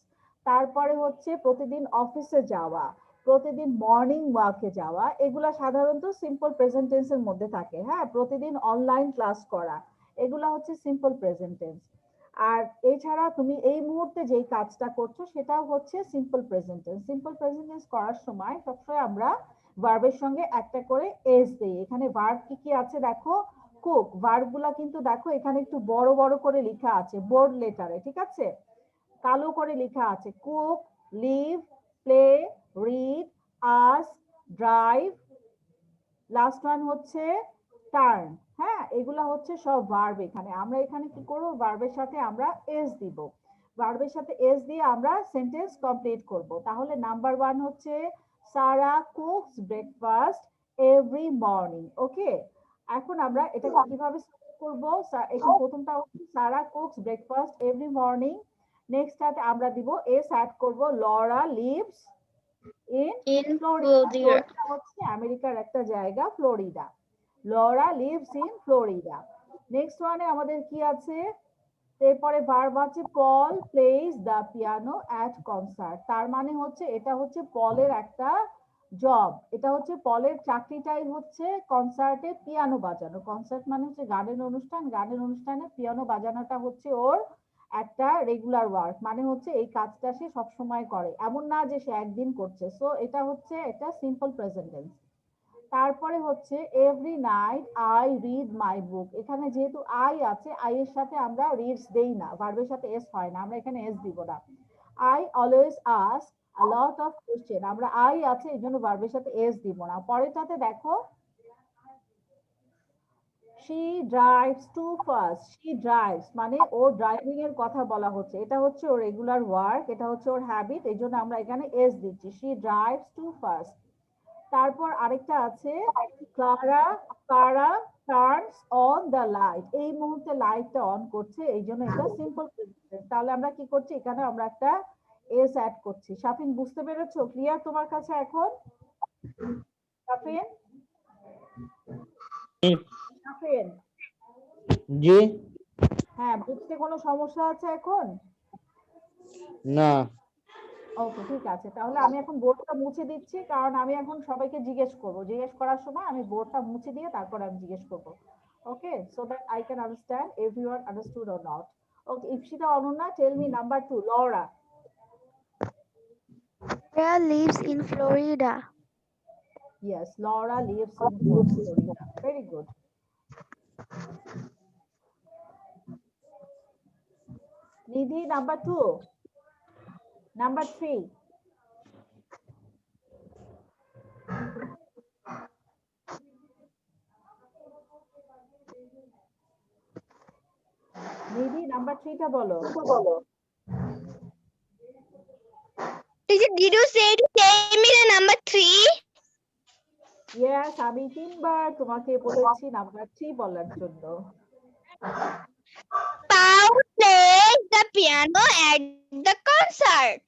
তারপরে হচ্ছে প্রতিদিন অফিসে যাওয়া, প্রতিদিন মর্নিং ওয়াকে যাওয়া, এগুলা সাধারণত সিম্পল প্রেজেন্ট টেন্সের মধ্যে থাকে। হ্যাঁ, প্রতিদিন অনলাইন ক্লাস করা, এগুলা হচ্ছে সিম্পল প্রেজেন্ট টেন্স। আর এছাড়া তুমি এই মুহূর্তে যেই কাজটা করছো সেটাও হচ্ছে simple present tense. Simple present tense করার সময় সবসময় আমরা ভার্বের সঙ্গে একটা করে এস দিই। এখানে ভার্ব কি কি আছে দেখো, কুক, ভার্ব গুলা কিন্তু দেখো এখানে একটু বড় বড় করে লেখা আছে বোল্ড লেটারে, ঠিক আছে, কালো করে লেখা আছে। Cook, live, play, read, ask, drive, last one হচ্ছে টার্ন। হ্যাঁ, এগুলা হচ্ছে সব ভার্ব। এখানে আমরা এখানে কি করব, ভার্বের সাথে আমরা এস দিব, ভার্বের সাথে এস দিয়ে আমরা সেন্টেন্স কমপ্লিট করব। তাহলে নাম্বার 1 হচ্ছে Sara cooks breakfast every morning. Okay, এখন আমরা এটা কিভাবে করব? এখানে প্রথমটা হচ্ছে Sara cooks breakfast every morning, নেক্সটটাতে আমরা দিব এস অ্যাড করব লরা লিভস ইন ফ্লোরিডা। হচ্ছে আমেরিকার একটা জায়গা Florida, Laura lives in Florida. Next ওয়ানে আমাদের কি আছে, এরপরে ভার্ব আছে Paul plays the piano at concert. তার মানে হচ্ছে এটা হচ্ছে পলের একটা জব, এটা হচ্ছে পলের চাকরিটাই হচ্ছে কনসার্টে পিয়ানো বাজানো। কনসার্ট মানে হচ্ছে গানের অনুষ্ঠান, গানের অনুষ্ঠানে পিয়ানো বাজানোটা হচ্ছে ওর একটা রেগুলার ওয়ার্ক, মানে হচ্ছে এই কাজটা সে সব সময় করে, এমন না যে সে একদিন করছে। সো এটা হচ্ছে একটা সিম্পল প্রেজেন্ট টেন্স। তারপরে হচ্ছে এভরি নাইট আই রিড মাই বুক। এখানে যেহেতু আই আছে, আই এর সাথে আমরা রিডস দেই না, ভার্বের সাথে এস হয় না, আমরা এখানে এস দিব না। I always ask a lot of question, আমরা আই আছে এই জন্য ভার্বের সাথে এস দিব না। পরেরটাতে দেখো she drives too fast, she drives মানে ও ড্রাইভিং এর কথা বলা হচ্ছে, এটা হচ্ছে ওর রেগুলার ওয়ার্ক, এটা হচ্ছে ওর হ্যাবিট, এই জন্য আমরা এখানে এস দিচ্ছি, she drives too fast। তারপর আরেকটা আছে ক্লারা, কারা টার্নস অন দ্য লাইট, এই মুহূর্তে লাইটটা অন করছে, এই জন্য এটা সিম্পল প্রেজেন্ট। তাহলে আমরা কি করছি, এখানে আমরা একটা এস অ্যাড করছি। শাফিন, বুঝতে পেরেছো? ক্লিয়ার তোমার কাছে এখন? শাফিন, শাফিন, জি হ্যাঁ, বুঝতে কোনো সমস্যা আছে এখন? না। ওকে, ঠিক আছে, তাহলে আমি এখন বোর্ডটা মুছে দিচ্ছি, কারণ আমি এখন সবাইকে জিজ্ঞেস করব, জিজ্ঞেস করার সময় আমি বোর্ডটা মুছে দিয়ে তারপর আমি জিজ্ঞেস করব। ওকে, so that I can understand if you are understood or not. Okay, Ipshita Anurna, tell me number 2, Laura. Laura lives in Florida. Yes, Laura lives in Florida. Very good. Nidhi, number 2. Number 3. Nidhi, number 3 টা বলো। Teacher, did you say to tell me the number 3? Yes, আমি 3বার তোমাকে বলেছি number 3 বলার জন্য। Paul plays the piano at the concert.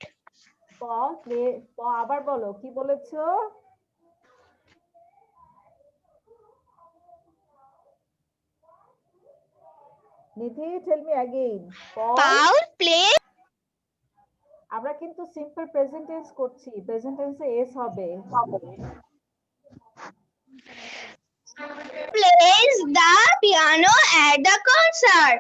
আবার বলো কি বলেছো? Nidhi, tell me again. Paul plays আমরা কিন্তু সিম্পল প্রেজেন্ট টেন্স করছি, প্রেজেন্ট টেন্সে এস হবে। plays the piano at the concert.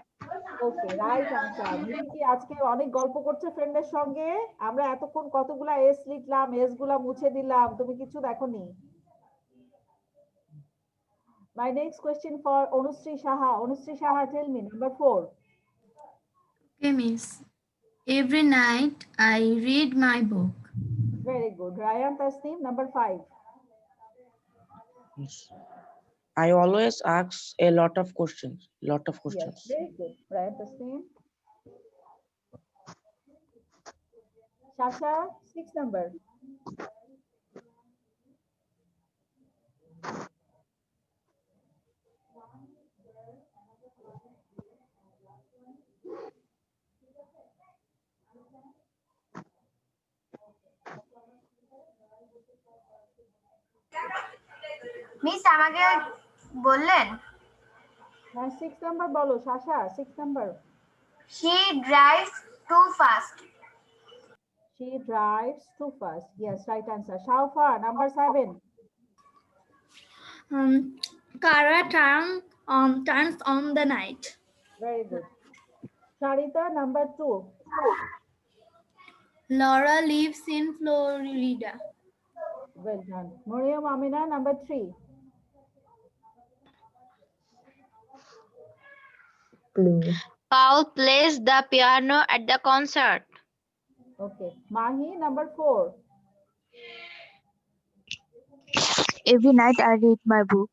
Okay, right answer. Nidhi কি আজকে অনেক গল্প করছে ফ্রেন্ডের সঙ্গে? আমরা এতক্ষণ কতগুলা এস লিখলাম, এস গুলা মুছে দিলাম, তুমি কিছু দেখোনি। My next question for Anushree Saha. Anushree Saha, tell me number 4. Okay, miss. Every night I read my book. Very good. Ryan Tasneem, number 5. I always ask a lot of questions. Yes, very good. Ryan Tasneem. Shasha, 6 number. Miss আমাকে বললেন হ্যাঁ 6 number বলো শাশা 6 number she drives too fast. she drives too fast. Yes, right answer. Shaufa, number 7. Kara turns on the night. Very good. Sarita, number 2. Laura lives in Florida. Well done. Mariam Amina, number 3. Blue. Paul plays the piano at the concert. Okay. Mahi, number 4. Every night I read my book.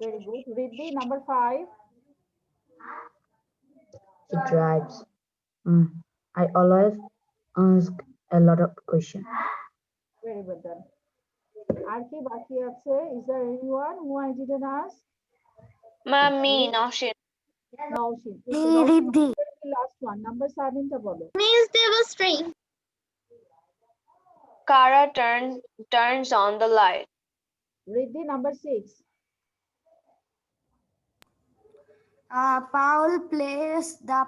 Very good. Riddhi, number 5. He drives. I always ask a lot of questions. Very well done. Arki baki ache. Is there anyone who I didn't ask? Mommy, Naushin. Naushin. Riddhi. Last one. Number 7 ta bolo. Miss Devashree. Kara turns on the light. Riddhi, number 6. Paul plays the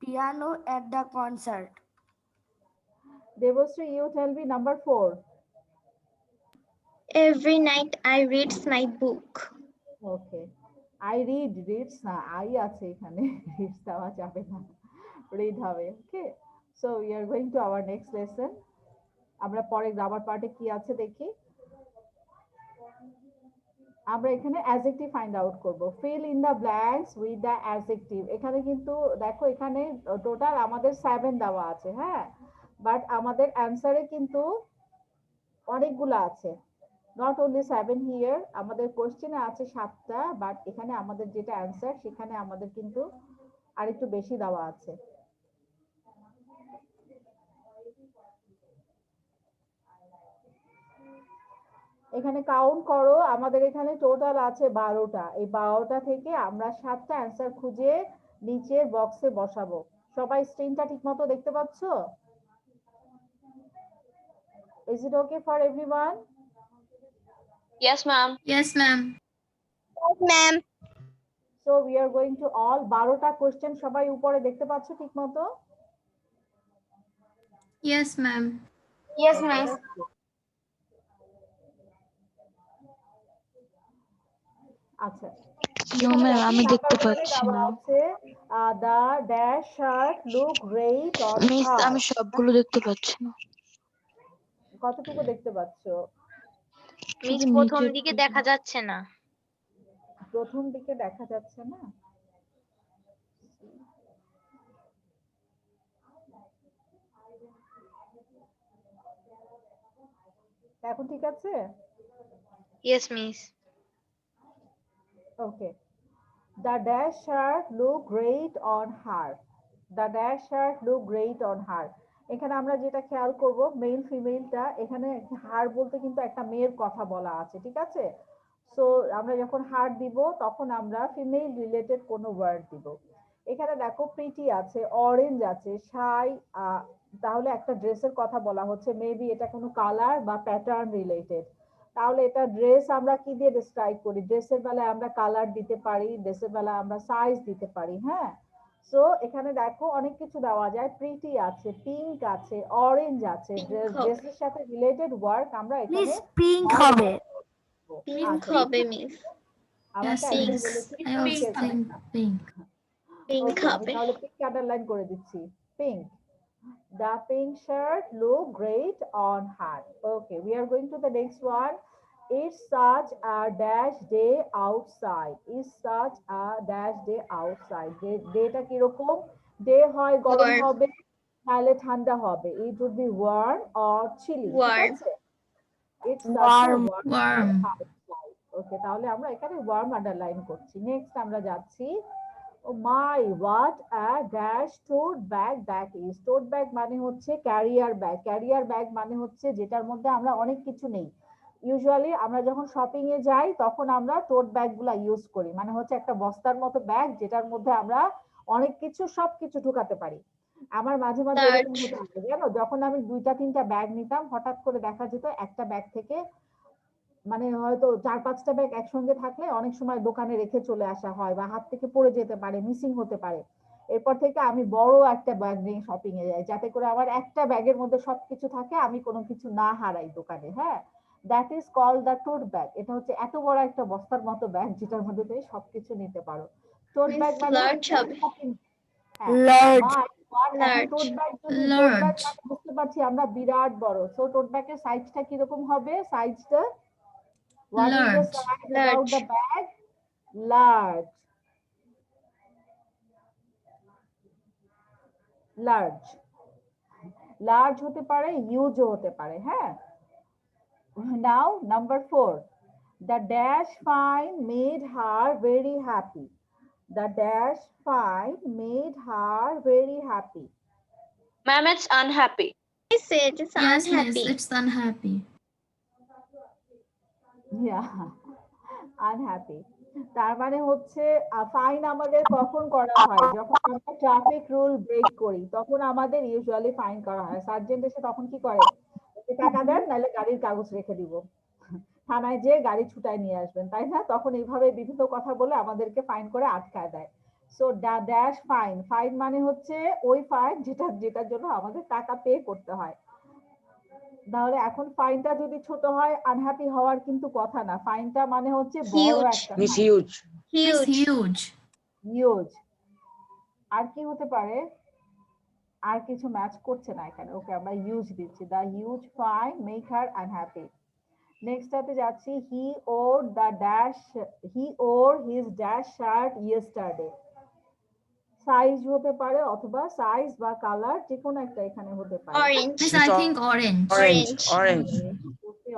piano at the concert. Devashree, you tell me number 4. Every night I read my book. Okay. I reads না I আছে এখানে reads দেওয়া যাবে না read হবে okay so we are going to our next lesson আমরা পরে grammar পার্টে কি আছে দেখি আমরা এখানে অ্যাডজেক্টিভ ফাইন্ড আউট করব fill in the blanks with the adjective এখানে কিন্তু দেখো এখানে টোটাল আমাদের 7 দেওয়া আছে হ্যাঁ বাট আমাদের অ্যানসারে কিন্তু অনেকগুলো আছে not only 7 here আমাদের কোশ্চেনে আছে 7টা বাট এখানে আমাদের যেটা অ্যানসার সেখানে আমাদের কিন্তু আরেকটু বেশি দেওয়া আছে এখানে কাউন্ট করো আমাদের এখানে টোটাল আছে 12টা এই 12টা থেকে আমরা 7টা অ্যানসার খুঁজে নিচের বক্সে বসাবো সবাই স্ক্রিনটা ঠিকমতো দেখতে পাচ্ছো Is it okay for everyone? Yes, ma'am. Yes, ma'am. Yes, ma'am. So we are going to all 12টা কোশ্চেন সবাই উপরে দেখতে পাচ্ছ ঠিকমতো Yes, ma'am. Yes, miss. আচ্ছা No, ma'am, আমি দেখতে নাম্বার পাচ্ছি দেওয়া না। আছে the dash shirt look great on miss her আমি সবগুলো দেখতে পাচ্ছি না। কতটুকু দেখতে পাচ্ছ মিস শুধু প্রথম নিচের দিকে দিকে। দেখা যাচ্ছে না। প্রথম দিকে দেখা যাচ্ছে না এখন ঠিক আছে Yes, miss. Okay. The dash shirt look great on her. The dash shirt look great on her. এখানে আমরা যেটা খেয়াল করব মেল ফিমেলটা এখানে হার বলতে কিন্তু একটা মেয়ের কথা বলা আছে ঠিক আছে সো আমরা যখন হার দিব তখন আমরা ফিমেল রিলেটেড কোনো ওয়ার্ড দিব এখানে দেখো প্রিটি আছে অরেঞ্জ আছে শাই তাহলে একটা ড্রেসের কথা বলা হচ্ছে মেবি এটা কোনো কালার বা প্যাটার্ন রিলেটেড তাহলে এটা ড্রেস আমরা কি দিয়ে ডেসক্রাইব করি ড্রেসের বেলায় আমরা কালার দিতে পারি ড্রেসের বেলায় আমরা সাইজ দিতে পারি হ্যাঁ সো এখানে দেখো অনেক কিছু দেওয়া যায় প্রিটি আছে পিঙ্ক আছে অরেঞ্জ আছে ড্রেসের সাথে রিলেটেড ওয়ার্ক আমরা এখানে Miss Pink হবে। Pink হবে মিস আমাকে Yes, একজন miss. বলেছে I also think pink. Pink Okay, আমি হবে তাহলে পিঙ্ক আন্ডারলাইন করে দিচ্ছি pink The pink shirt look great on her. Okay, we are going to the next one. It's such a dash day outside. It's such a dash day outside. Dayটা কিরকম? Day হয় গরম Warm. হবে, তাহলে ঠান্ডা হবে. It would be warm or chilly. ঠিক Warm. আছে? It's such a warm Warm. day outside. Okay, তাহলে আমরা এখানে warm আন্ডারলাইন করছি। Next আমরা যাচ্ছি Oh my, what a dash tote bag that is. Tote bag মানে হচ্ছে ক্যারিয়ার ব্যাগ ক্যারিয়ার ব্যাগ মানে হচ্ছে যেটার মধ্যে আমরা অনেক কিছু নেই ইউজুয়ালি আমরা যখন শপিং এ যাই তখন আমরা টোট ব্যাগ গুলা ইউজ করি মানে হচ্ছে একটা বস্তার মতো ব্যাগ যেটার মধ্যে আমরা অনেক কিছু সবকিছু ঢুকাতে পারি আমার মাঝে মাঝে এরকম হতো জানো যখন আমি 2টা 3টা ব্যাগ নিতাম হঠাৎ করে দেখা যেত একটা ব্যাগ থেকে মানে হয়তো 4-5টা ব্যাগ একসঙ্গে থাকলে অনেক সময় দোকানে রেখে চলে আসা হয় বা হাত থেকে পড়ে যেতে পারে, মিসিং হতে পারে। এরপর থেকে আমি বড় একটা ব্যাগ নিয়ে শপিং এ যাই, যাতে করে আমার একটা ব্যাগের মধ্যে সবকিছু থাকে, আমি কোনো কিছু না হারাই দোকানে। হ্যাঁ, that is called the tote bag. এটা হচ্ছে এত বড় একটা বস্তার মতো ব্যাগ যেটার মধ্যে তুমি সবকিছু নিতে পারো। টোট ব্যাগ মানে লার্জ হচ্ছে হবে। shopping। হ্যাঁ, Large. এখন লার্জ। টোট ব্যাগ, যদি টোট ব্যাগ Large. মানে বুঝতে পারছি আমরা বিরাট বড়। সো টোট ব্যাগের সাইজটা কিরকম হবে? সাইজটা, what is the Large. size about large. the bag? Large. Large. Large হতে পারে, huge হতে পারে। হ্যাঁ, now number 4, the dash find made her very happy. The dash find made her very happy. Ma'am, it's unhappy. He said it's Yes, miss, unhappy. it's unhappy. Yeah, unhappy. তার মানে হচ্ছে fine আমাদের কখন করা হয়? যখন আমরা ট্রাফিক রুল ব্রেক করি, তখন আমাদের ইউজুয়ালি ফাইন করা হয়। সার্জেন্ট এসে তখন কি করে? ওকে টাকা দেন, নাহলে গাড়ির কাগজ রেখে দিব। থানায় যেয়ে গাড়ি ছুটায় নিয়ে আসবেন, তাই না? তখন এইভাবে বিভিন্ন কথা বলে আমাদেরকে ফাইন করে আটকায় দেয়। সো ড্যাশ ফাইন, ফাইন মানে হচ্ছে ওই ফাইন যেটার জন্য আমাদের টাকা পে করতে হয়। তাহলে এখন ফাইনটা যদি ছোট হয়, আনহ্যাপি হওয়ার কিন্তু কথা না। ফাইনটা মানে হচ্ছে বড় Huge. একটা Miss fine, huge. Miss Huge. huge. Huge. আর কি হতে পারে? আর কিছু ম্যাচ করছে না এখানে। ওকে, আমরা হিউজ দিচ্ছি। The huge fine make her unhappy. নেক্সটটাতে যাচ্ছি, he or his dash shirt yesterday. Size হতে পারে অথবা সাইজ বা কালার যে কোনো একটা এখানে হতে পারে। Orange. Miss, Miss I think orange. orange. Orange. Orange.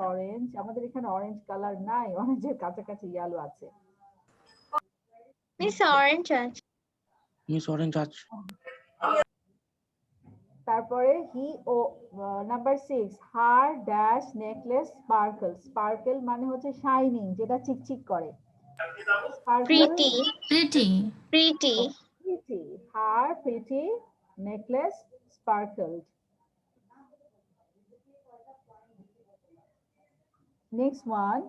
Orange, আমাদের এখানে অরেঞ্জ কালার নাই, অরেঞ্জের কাছাকাছি ইয়েলো আছে। Miss Orange. Miss orange touch. তারপরে নাম্বার 6, হার ড্যাশ নেকলেস স্পার্কল। স্পার্কল মানে হচ্ছে শাইনিং, যেটা চিকচিক করে। Pretty. Pretty. Pretty. Pretty. Her pretty necklace sparkled. Next one.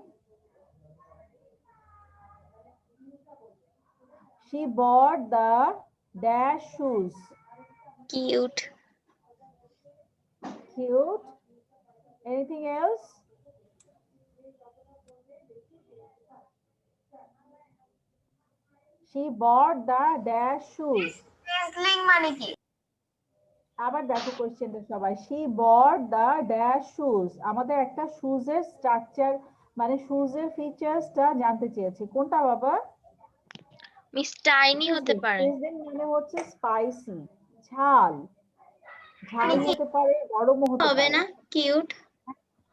She bought the dash shoes. Cute. Cute. Anything else? She bought the dash shoes. Sizzling মানে কি? আবার দেখো কোশ্চেনটা সবাই। She bought the dash shoes. আমাদের একটা শুজ এর structure মানে শুজ এর ফিচার্সটা জানতে চেয়েছি। কোনটা বাবা? মিস টাইনি হতে পারে। Sizzling মানে হচ্ছে স্পাইসি, ঝাল। ঝাল হতে পারে, গরমও হতে হবে পারে। না? Cute.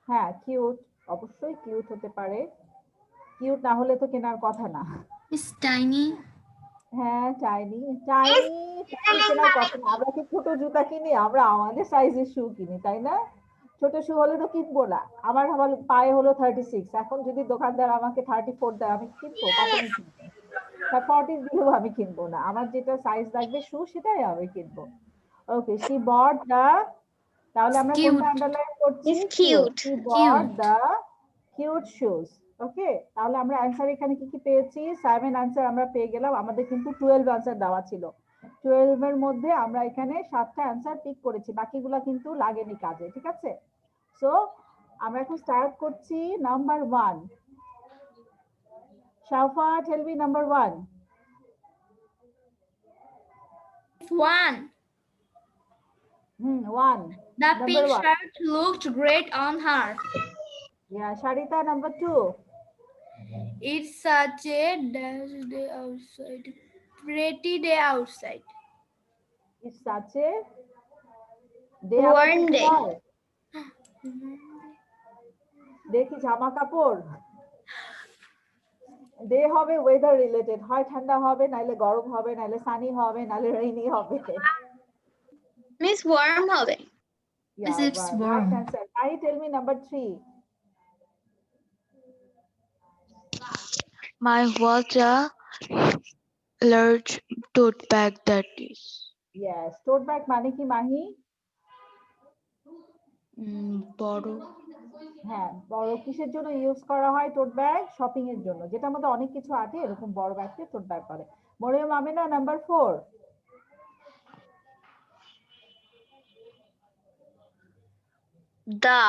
হ্যাঁ, কিউট, অবশ্যই কিউট হতে পারে। কিউট না হলে তো কেনার কথা না। Miss tiny. হ্যাঁ, টাইনি কেনার কথা না। আমরা কি ছোট জুতা কিনি? আমরা আমাদের সাইজের শু কিনি, তাই না? ছোট শু হলে তো কিনবো না। আমার পায়ে হলো 36, এখন যদি দোকানদার আমাকে 34 দেয়, আমি কিনবো? কখনোই কিনবো না। 40 দিলেও আমি কিনবো না। আমার যেটা সাইজ লাগবে শু, সেটাই আমি কিনবো। ওকে, she bought the, তাহলে আমরা কোনটা Cute. আন্ডারলাইন করছি? It's cute. She bought Cute. the cute shoes. ওকে, তাহলে আমরা অ্যানসার এখানে কি কি পেয়েছি? 7 অ্যানসার আমরা পেয়ে গেলাম। আমাদের কিন্তু 12 অ্যানসার দেওয়া ছিল। 12 এর মধ্যে আমরা এখানে 7টা অ্যানসার পিক করেছি, বাকিগুলা কিন্তু লাগেনি কাজে। ঠিক আছে? সো আমরা এখন স্টার্ট করছি নাম্বার 1। শাওফা, tell me number 1। 1. 1. The Number pink 1. shirt looked great on her. Yeah, Sharita, number 2. It's such a dash day outside. Pretty day outside. It's such a day. Warm day. দেখি জামা কাপড় day হবে, weather related হয়, ঠান্ডা হবে, নাইলে গরম হবে, নাইলে সানি হবে, নাইলে রেইনি হবে। Miss warm হবে। Yes, it's warm. Right answer. I tell me number 3. Mine was a large tote bag that is. Yes, tote bag মানে কি মাহি? বড় হ্যাঁ, বড় কিসের জন্য ইউজ করা হয় টোট ব্যাগ? শপিং এর জন্য, যেটার মধ্যে অনেক কিছু আটে, এরকম বড় ব্যাগকে টোট ব্যাগ বলে। Maryam Amina, number 4। The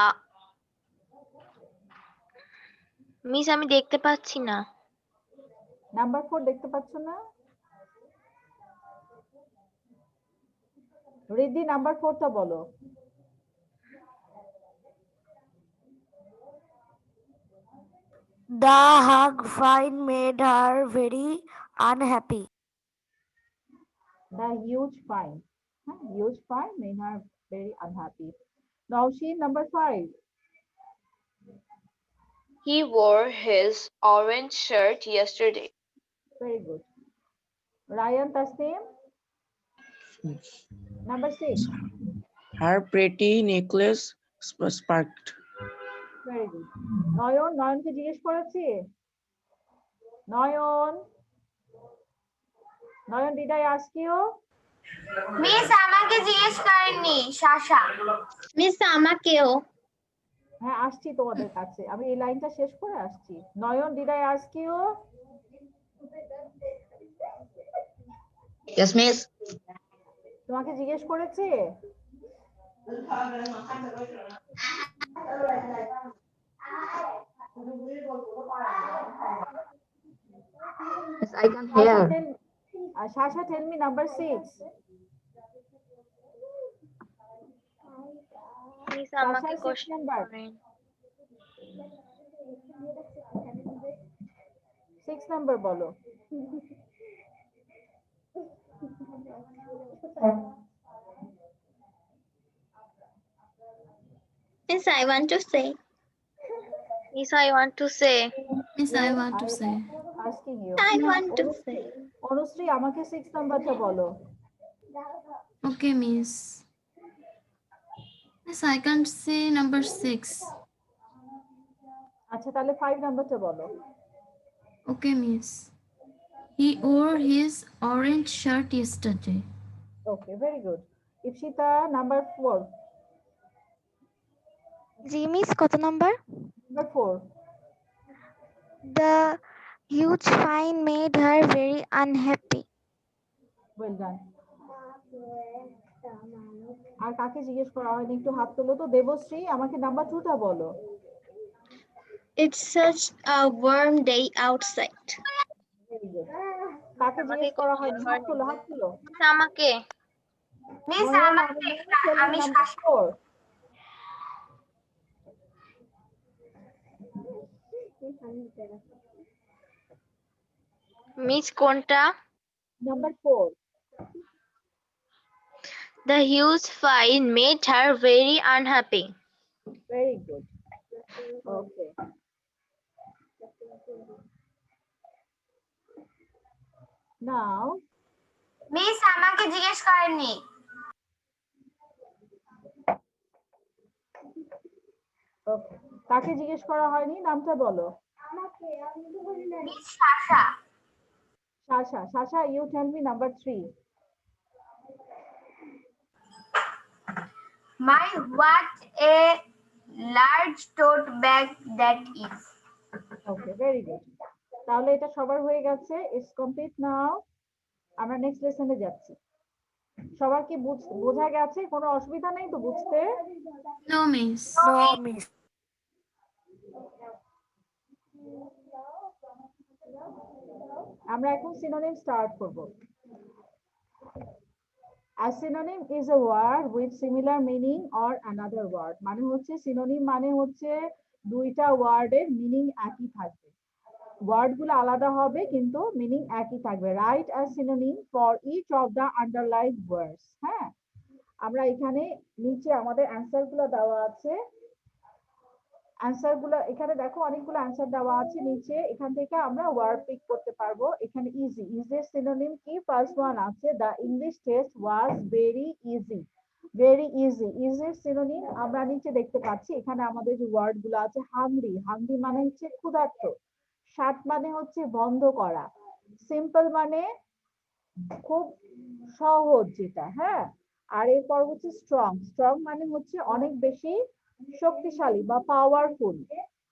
miss আমি দেখতে পাচ্ছি না। নাম্বার 4 দেখতে পাচ্ছ না? রিদ্ধি, নাম্বার 4টা বলো। The hug find made her very unhappy. The huge fine. Huge fine made her very unhappy. Nausheen, number 5. He wore his orange shirt yesterday. Very good. Ryan, Tasneem, number 6. Her pretty necklace sparkled. Very good. নয়ন, নয়নকে জিজ্ঞেস করেছি? নয়ন, নয়ন, did I ask you? Miss আমাকে জিজ্ঞেস করেননি, শাশা। Miss আমাকেও। হ্যাঁ, আসছি তোমাদের কাছে, আমি এই লাইনটা শেষ করে আসছি। নয়ন, did I ask you? Yes, miss. তোমাকে জিজ্ঞেস করেছে? Yes, I can hear. Shasha, tell me number 6. Miss Shasha, আমাকে 6 কোশ্চেন number. করেন। 6 number বলো। Miss, I want to say. Miss, I want to say. Miss, I want to say. Asking you. I want to say. Anushree, আমাকে 6 নাম্বারটা বলো। Okay, miss. Miss, I can't say number 6. আচ্ছা, তাহলে 5 নাম্বারটা বলো। Okay, miss. He wore his orange shirt yesterday. Okay, very good. Ipshita, number 4. G miss, কত number? Number 4. The huge fine made her very unhappy. Well done. আর কাকে জিজ্ঞেস করা হয়নি একটু হাত তোলো তো। দেবশ্রী, আমাকে নাম্বার 2টা বলো। It's such a warm day outside. Very good. কাকে জিজ্ঞেস করা হয়নি? হাত তোলো, হাত তোলো। মিস আমাকে। মিস মরিয়ম আমাকে, আমিনা, tell me আমি number শাশা। 4. মিস কোনটা? Number 4. The huge fine made her very unhappy. Very good. Okay. Now, miss আমাকে জিজ্ঞেস করেননি। okay. কাকে জিজ্ঞেস করা হয়নি? নামটা বলো। Miss শাশা। Shasha. Shasha, you tell me number 3. My, what a large tote bag that is. Okay, very good. তাহলে এটা সবার হয়ে গেছে। It's complete now. আমরা নেক্সট লেসনে যাচ্ছি। সবার কি বোঝা গেছে? কোনো অসুবিধা নেই তো বুঝতে? No, miss. No, miss. আমরা এখন সিনোনিম স্টার্ট করব। A synonym is a word with similar meaning or another word. মানে হচ্ছে সিনোনিম মানে হচ্ছে দুইটা ওয়ার্ডের মিনিং একই থাকবে। ওয়ার্ডগুলো আলাদা হবে কিন্তু মিনিং একই থাকবে। Write a synonym for each of the underlined words. হ্যাঁ, আমরা এখানে নিচে আমাদের অ্যান্সার গুলো দেওয়া আছে। অ্যান্সার গুলো এখানে দেখো, অনেকগুলো অ্যান্সার দেওয়া আছে নিচে। এখান থেকে আমরা ওয়ার্ড পিক করতে পারবো। এখানে ইজি, ইজির সিনোনিম কি? ফার্স্ট ওয়ান আছে the English test was very easy. Very easy, ইজির সিনোনিম আমরা নিচে দেখতে পাচ্ছি। এখানে আমাদের যে ওয়ার্ড গুলো আছে, হাংরি, হাংরি মানে হচ্ছে ক্ষুধার্ত। শার্ট মানে হচ্ছে বন্ধ করা। সিম্পল মানে খুব সহজ যেটা, হ্যাঁ। আর এরপর হচ্ছে স্ট্রং, স্ট্রং মানে হচ্ছে অনেক বেশি শক্তিশালী বা পাওয়ারফুল।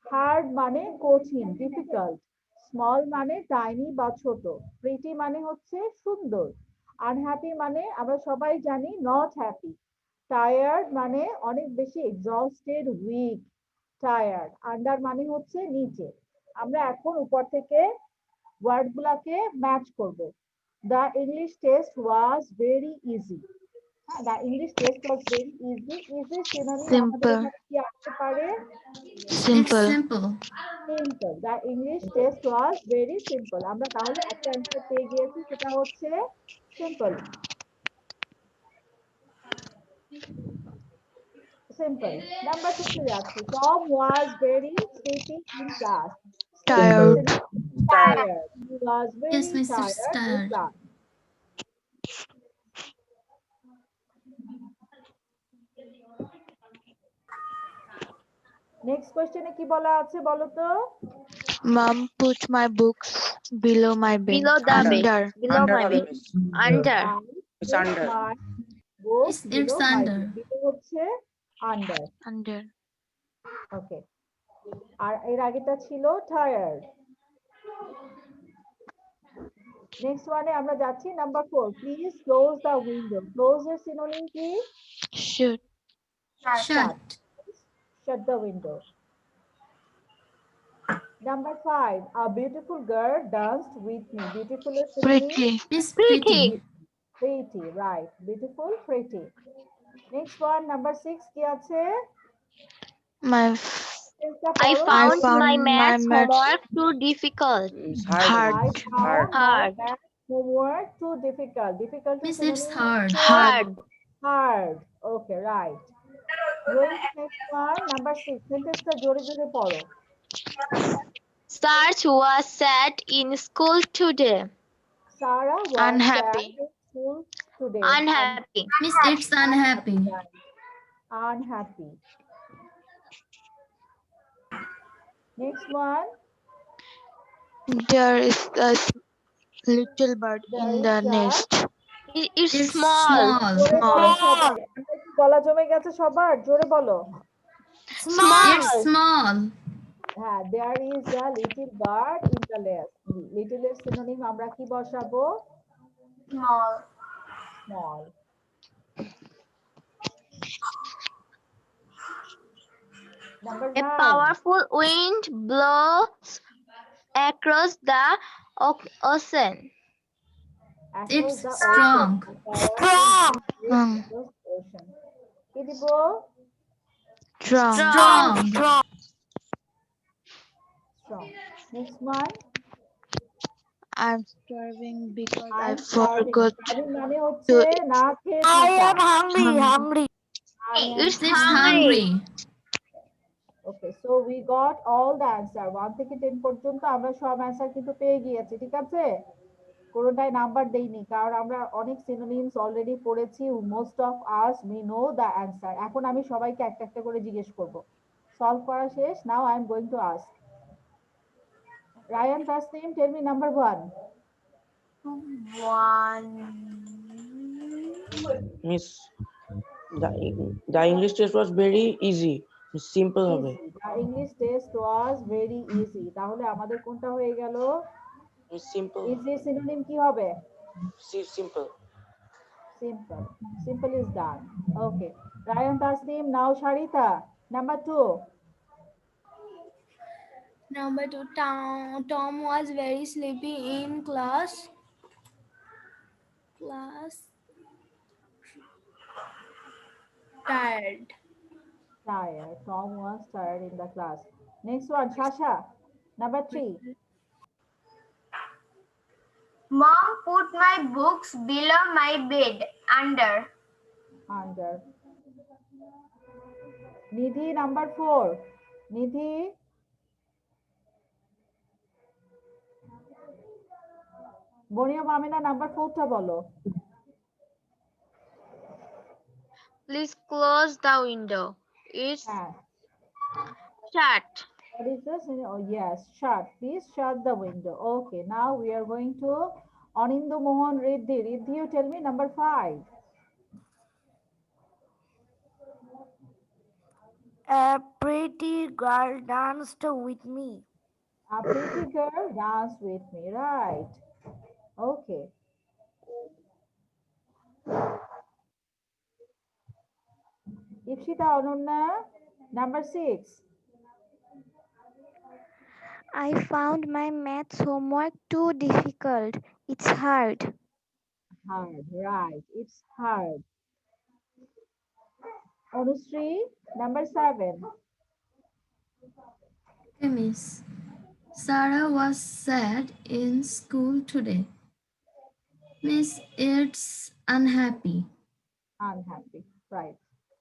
হার্ড মানে কঠিন, ডিফিকাল্ট। স্মল মানে টাইনি বা ছোট। প্রিটি মানে হচ্ছে সুন্দর। আনহ্যাপি মানে আমরা সবাই জানি নট হ্যাপি। টায়ার্ড মানে অনেক বেশি এক্সস্টেড, উইক। টায়ার্ড। আন্ডার মানে হচ্ছে নিচে। আমরা এখন উপর থেকে ওয়ার্ড গুলাকে ম্যাচ করব। The English test was very easy. The English test was very easy. Easy synonym আমাদের simple, এখানে কি আসতে পারে? It's simple, simple. Simple. The English test was very simple. আমরা তাহলে একটা অ্যান্সার পেয়ে গিয়েছি, সেটা হচ্ছে simple. Simple. Number 2 তে যাচ্ছি. Tom was very sleepy in class. Sleepy tired, synonym tired. He was Yes, very Mr. tired in Star. class. Next কোশ্চেনে কি বলা আছে বলো তো? mom put my books below my bed, Below the bed. under, Below my bed. Under. I It's put under. my book It's below my under. bed. Below হচ্ছে under. under, ওকে, আর এর আগেটা ছিল tired. Next ওয়ানে আমরা যাচ্ছি number 4। Please close the window. Close এর synonym কি? shoot, Shut. Shut the window. Number 5, a beautiful girl danced with me. Beautiful এর synonym? pretty, It's pretty. Pretty, right. Beautiful, pretty. Next one, number 6 কি আছে? my, I I found found my my maths maths homework too difficult. It's hard. hard, I found my Hard. math homework too difficult. Difficult Miss, synonym it's hard. হচ্ছে Hard. hard. Okay, right. Going to next one, number 6. সেন্টেন্সটা জোরে জোরে পড়ো। Sarge was sad in school today. Sarah was unhappy, sad in school today. Unhappy. Miss, it's unhappy. Unhappy. Next one, there is a little bird there in is the a nest, It's It's small. small. জোরে বলো small, সবাই। আমরা কি গলা জমে গেছে সবার? জোরে বলো। It's small. হ্যাঁ, there is a little bird in the nest. Little এর synonym আমরা কি বসাবো? Small. Small. Number A 9. powerful wind blows across the ocean. Across It's the strong. ocean. Across the ocean. কি দিব? strong, Strong. Strong. Next one. I'm starving because I I'm starving. forgot Starving মানে হচ্ছে না খেয়ে থাকা। hungry, I am It's It's hungry. hungry. Okay, so we got all the answer. 1 থেকে 10 পর্যন্ত আমরা সব অ্যান্সার কিন্তু পেয়ে গিয়েছি, ঠিক আছে? কোনোটাই নাম্বার দেইনি, কারণ আমরা অনেক সিনোনিমস অলরেডি পড়েছি। Most of us we know the answer. এখন আমি সবাইকে একটা একটা করে জিজ্ঞেস করব। সলভ করা শেষ। Now I am going to ask Rayan Tasnim, tell me number 1. 1. Miss, the English test was very easy. Simple হবে। The English test was very easy. তাহলে আমাদের কোনটা হয়ে গেল? Simple. ইজি সিনোনিম কি হবে? Simple. Simple. Simple is done. Okay. Ryan Tasnim, now Sharita. Number 2. Number 2, Tom was very sleepy in class. Tired. Tired. Tom was tired in the class. Next one, Shasha. Number 3. Mom put my books below my bed. Under. Under. Nidhi, number 4. Nidhi. Bonia Mamina, number 4 টা বলো। Please close the window. It's হ্যাঁ। shut. What is this? Oh, yes, shut. Please shut the window. Okay, now we are going to Anindu Mohan Riddhi. Riddhi, you tell me number 5. A pretty girl danced with me. A pretty girl danced with me, right? Okay. Ipshita Ananya, number 6. I found my maths homework too difficult. It's hard. Hard, right? It's hard. Anushree, number 7. Okay, Miss. Sarah was sad in school today. Miss, it's unhappy. Unhappy, right?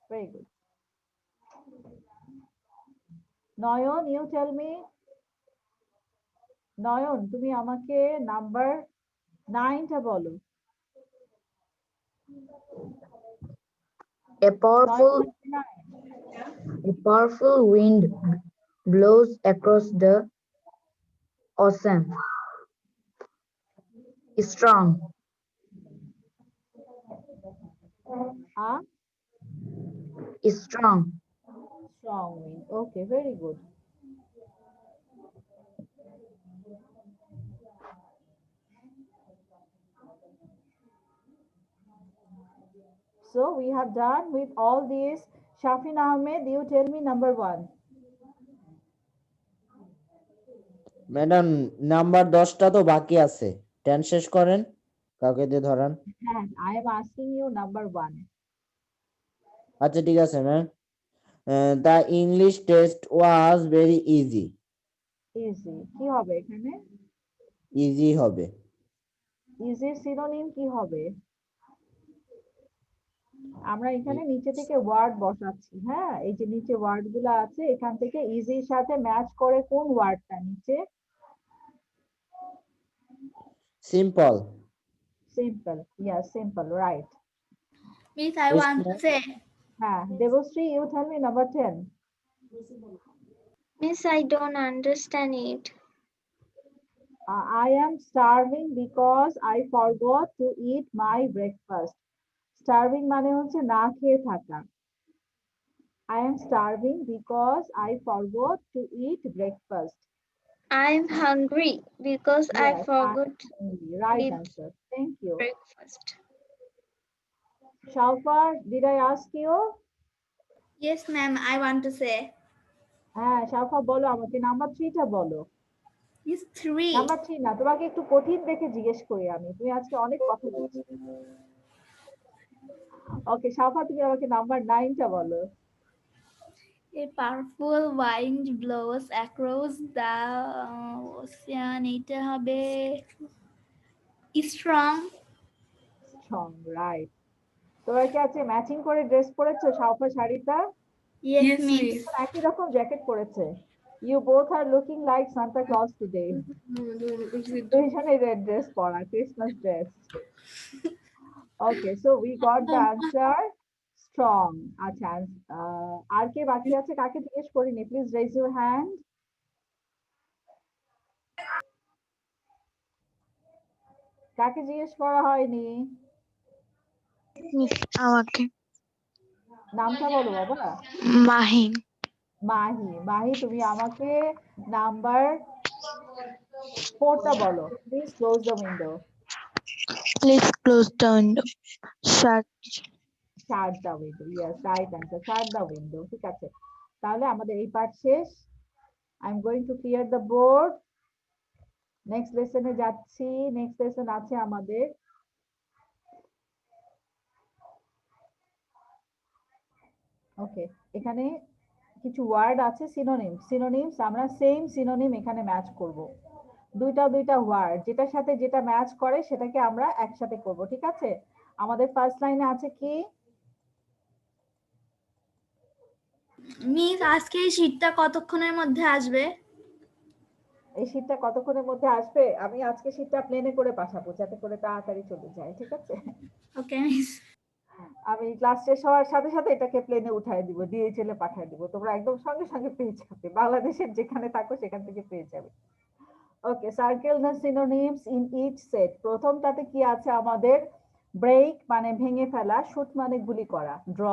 Very good. Nayan, you tell me. নয়ন তুমি আমাকে number 9টা বলো। A powerful, a powerful wind blows across the ocean. Strong. Strong. Strong wind. Okay, very good. So we have done with all these. Shafin Ahmed, you tell me number 1. Madam number 10টা তো বাকি আছে, 10 শেষ করেন, কাউকে দিয়ে ধরান। হ্যাঁ, I am asking you number 1. আচ্ছা ঠিক আছে ma'am. The English test was very easy. Easy কি হবে এখানে? ইজি হবে। ইজির সিনোনিম কি হবে? আমরা এখানে নিচে থেকে ওয়ার্ড বসাচ্ছি। হ্যাঁ, এই যে নিচে ওয়ার্ড গুলো আছে এখান থেকে ইজির সাথে ম্যাচ করে কোন ওয়ার্ডটা নিচে? Simple. Simple. Yes, simple. Right. Miss, I want to say. Devashree, you tell me number 10. Miss, I don't understand it. I am starving because I forgot to eat my breakfast. Starving মানে হচ্ছে না খেয়ে থাকা। I am starving because I forgot to eat breakfast. I'm hungry because I forgot to right eat answer. Thank you. breakfast. Shalfar, did I ask you? Yes, ma'am, I want to say. হ্যাঁ, Shalfar বলো আমাকে number 3টা বলো। It's 3. Number 3 না, তোমাকে একটু কঠিন দেখে জিজ্ঞেস করি আমি। তুমি আজকে অনেক কথা বলছো। ওকে, Shalfar তুমি আমাকে নাম্বার 9টা বলো। A powerful wind blows across the ocean. এটা হবে strong. Strong, right. তোমরা কি আজকে ম্যাচিং করে ড্রেস পরেছো? Shalfar শাড়িটা? Yes, miss. একই রকম জ্যাকেট পরেছে। You both are looking like Santa Claus today. দুইজনে রেড ড্রেস পরা, Christmas dress. Okay, so we got the answer strong. আচ্ছা, আর কে বাকি আছে? কাকে জিজ্ঞেস করিনি? Please raise your hand. কাকে জিজ্ঞেস করা হয়নি? আমাকে। নামটা বলো বাবা। মাহি। মাহি, মাহি তুমি আমাকে নাম্বার 4টা বলো। Please close the window. Please close the window. Shut. Shut the window. Yes, right answer. Shut the window. ঠিক আছে। তাহলে আমাদের এই পার্ট শেষ। I'm going to clear the board. Next লেসনে যাচ্ছি। নেক্সট লেসন আছে আমাদের ওকে, এখানে কিছু ওয়ার্ড আছে সিনোনিম। সিনোনিমস আমরা সেম সিনোনিম এখানে ম্যাচ করব। দুইটা ওয়ার্ড যেটার সাথে যেটা ম্যাচ করে সেটাকে আমরা একসাথে করব। ঠিক আছে? আমাদের ফার্স্ট লাইনে আছে কি? মিস, আজকে এই শীটটা কতক্ষণের মধ্যে আসবে? এই শীটটা কতক্ষণের মধ্যে আসবে? আমি আজকে শীটটা প্লেনে করে পাঠাবো যাতে করে তাড়াতাড়ি চলে যায়। ঠিক আছে? ওকে মিস। আমি ক্লাস শেষ হওয়ার সাথে সাথে এটাকে প্লেনে উঠায় দিব, DHL এ পাঠিয়ে দিব। তোমরা একদম সঙ্গে সঙ্গে পেয়ে যাবে। বাংলাদেশের যেখানে থাকো সেখান থেকে পেয়ে যাবে। Okay, circle the synonyms in each set. প্রথমটাতে কি আছে আমাদের? ব্রেক মানে ভেঙে ফেলা, শুট মানে গুলি করা, ড্র,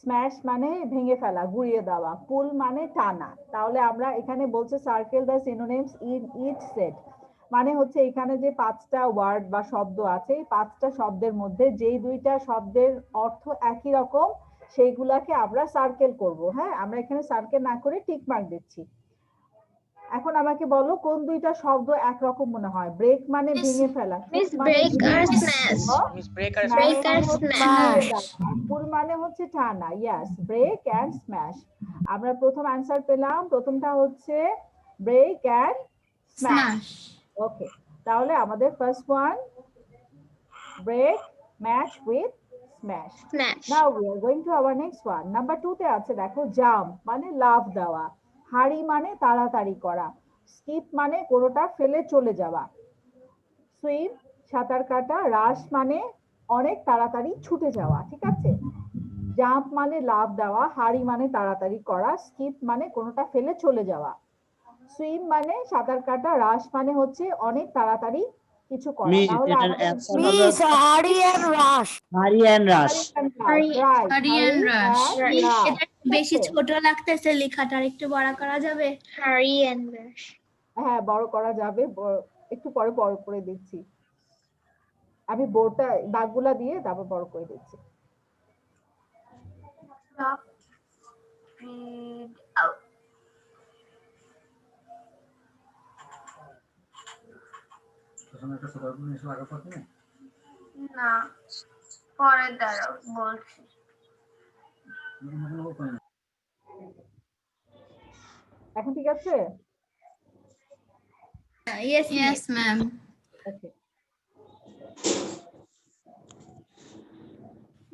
স্ম্যাশ মানে ভেঙে ফেলা, গুঁড়িয়ে দেওয়া। পুল মানে টানা। তাহলে আমরা এখানে বলছে circle the synonyms in each set, মানে হচ্ছে এখানে যে 5টা ওয়ার্ড বা শব্দ আছে, এই 5টা শব্দের মধ্যে যেই 2টা শব্দের অর্থ একই রকম সেইগুলাকে আমরা সার্কেল করব। হ্যাঁ, আমরা এখানে সার্কেল না করে টিক মার্ক দিচ্ছি। এখন আমাকে বলো কোন 2টা শব্দ একরকম মনে হয়? ব্রেক মানে ভেঙে ফেলা, Miss break or smash. Miss break or Break smash. or smash. পুল মানে হচ্ছে টানা। Yes, break and smash. আমরা প্রথম অ্যান্সার পেলাম, প্রথমটা হচ্ছে ব্রেক এন্ড স্ম্যাশ। ওকে, তাহলে আমাদের first one break, match with smash. Smash. Now we are going to our next one. Number 2 তে আছে দেখো জাম্প মানে লাফ দেওয়া, হাড়ি মানে তাড়াতাড়ি করা, স্কিপ মানে কোনোটা ফেলে চলে যাওয়া, সুইম সাঁতার কাটা, রাশ মানে অনেক তাড়াতাড়ি ছুটে যাওয়া। ঠিক আছে, জাম্প মানে লাফ দেওয়া, হাড়ি মানে তাড়াতাড়ি করা, স্কিপ মানে কোনোটা ফেলে চলে যাওয়া, সুইম মানে সাঁতার কাটা, রাশ মানে হচ্ছে অনেক তাড়াতাড়ি কিছু করা। মিস তাহলে এটার আমাদের অ্যান্সার হবে হারি অ্যান্ড রাশ। এটা বেশি ছোট লাগতেছে লেখাটা, আর একটু বড় করা যাবে? Hurry and rush. হ্যাঁ, বড় করা যাবে, একটু পরে বড় করে দিচ্ছি। আমি বোর্ডটা দাগগুলা দিয়ে তারপর বড় করে দিচ্ছি। Read out. না, পরে দাঁড়াও বলছি। এখন ঠিক আছে? Yes, ma'am. Okay,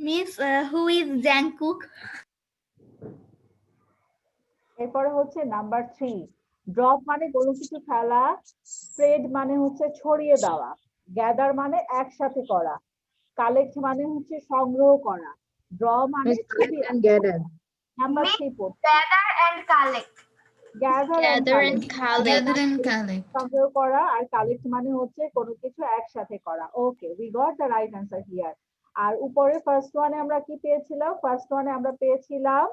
Miss, who is Jungkook? এরপরে হচ্ছে নাম্বার 3, ড্রপ মানে কোনো কিছু ফেলা, স্প্রেড মানে হচ্ছে ছড়িয়ে দেওয়া, গ্যাদার মানে একসাথে করা, কালেক্ট মানে হচ্ছে সংগ্রহ করা, ড্র মানে ছবি আঁকা। নাম্বার 3 পড়ছি, Gather and collect. Gather Gather and collect. Gather and collect. সংগ্রহ করা, আর কালেক্ট মানে হচ্ছে কোনো কিছু একসাথে করা। Okay, we got the right answer here. আর উপরে ফার্স্ট ওয়ানে আমরা কি পেয়েছিলাম? ফার্স্ট ওয়ানে আমরা পেয়েছিলাম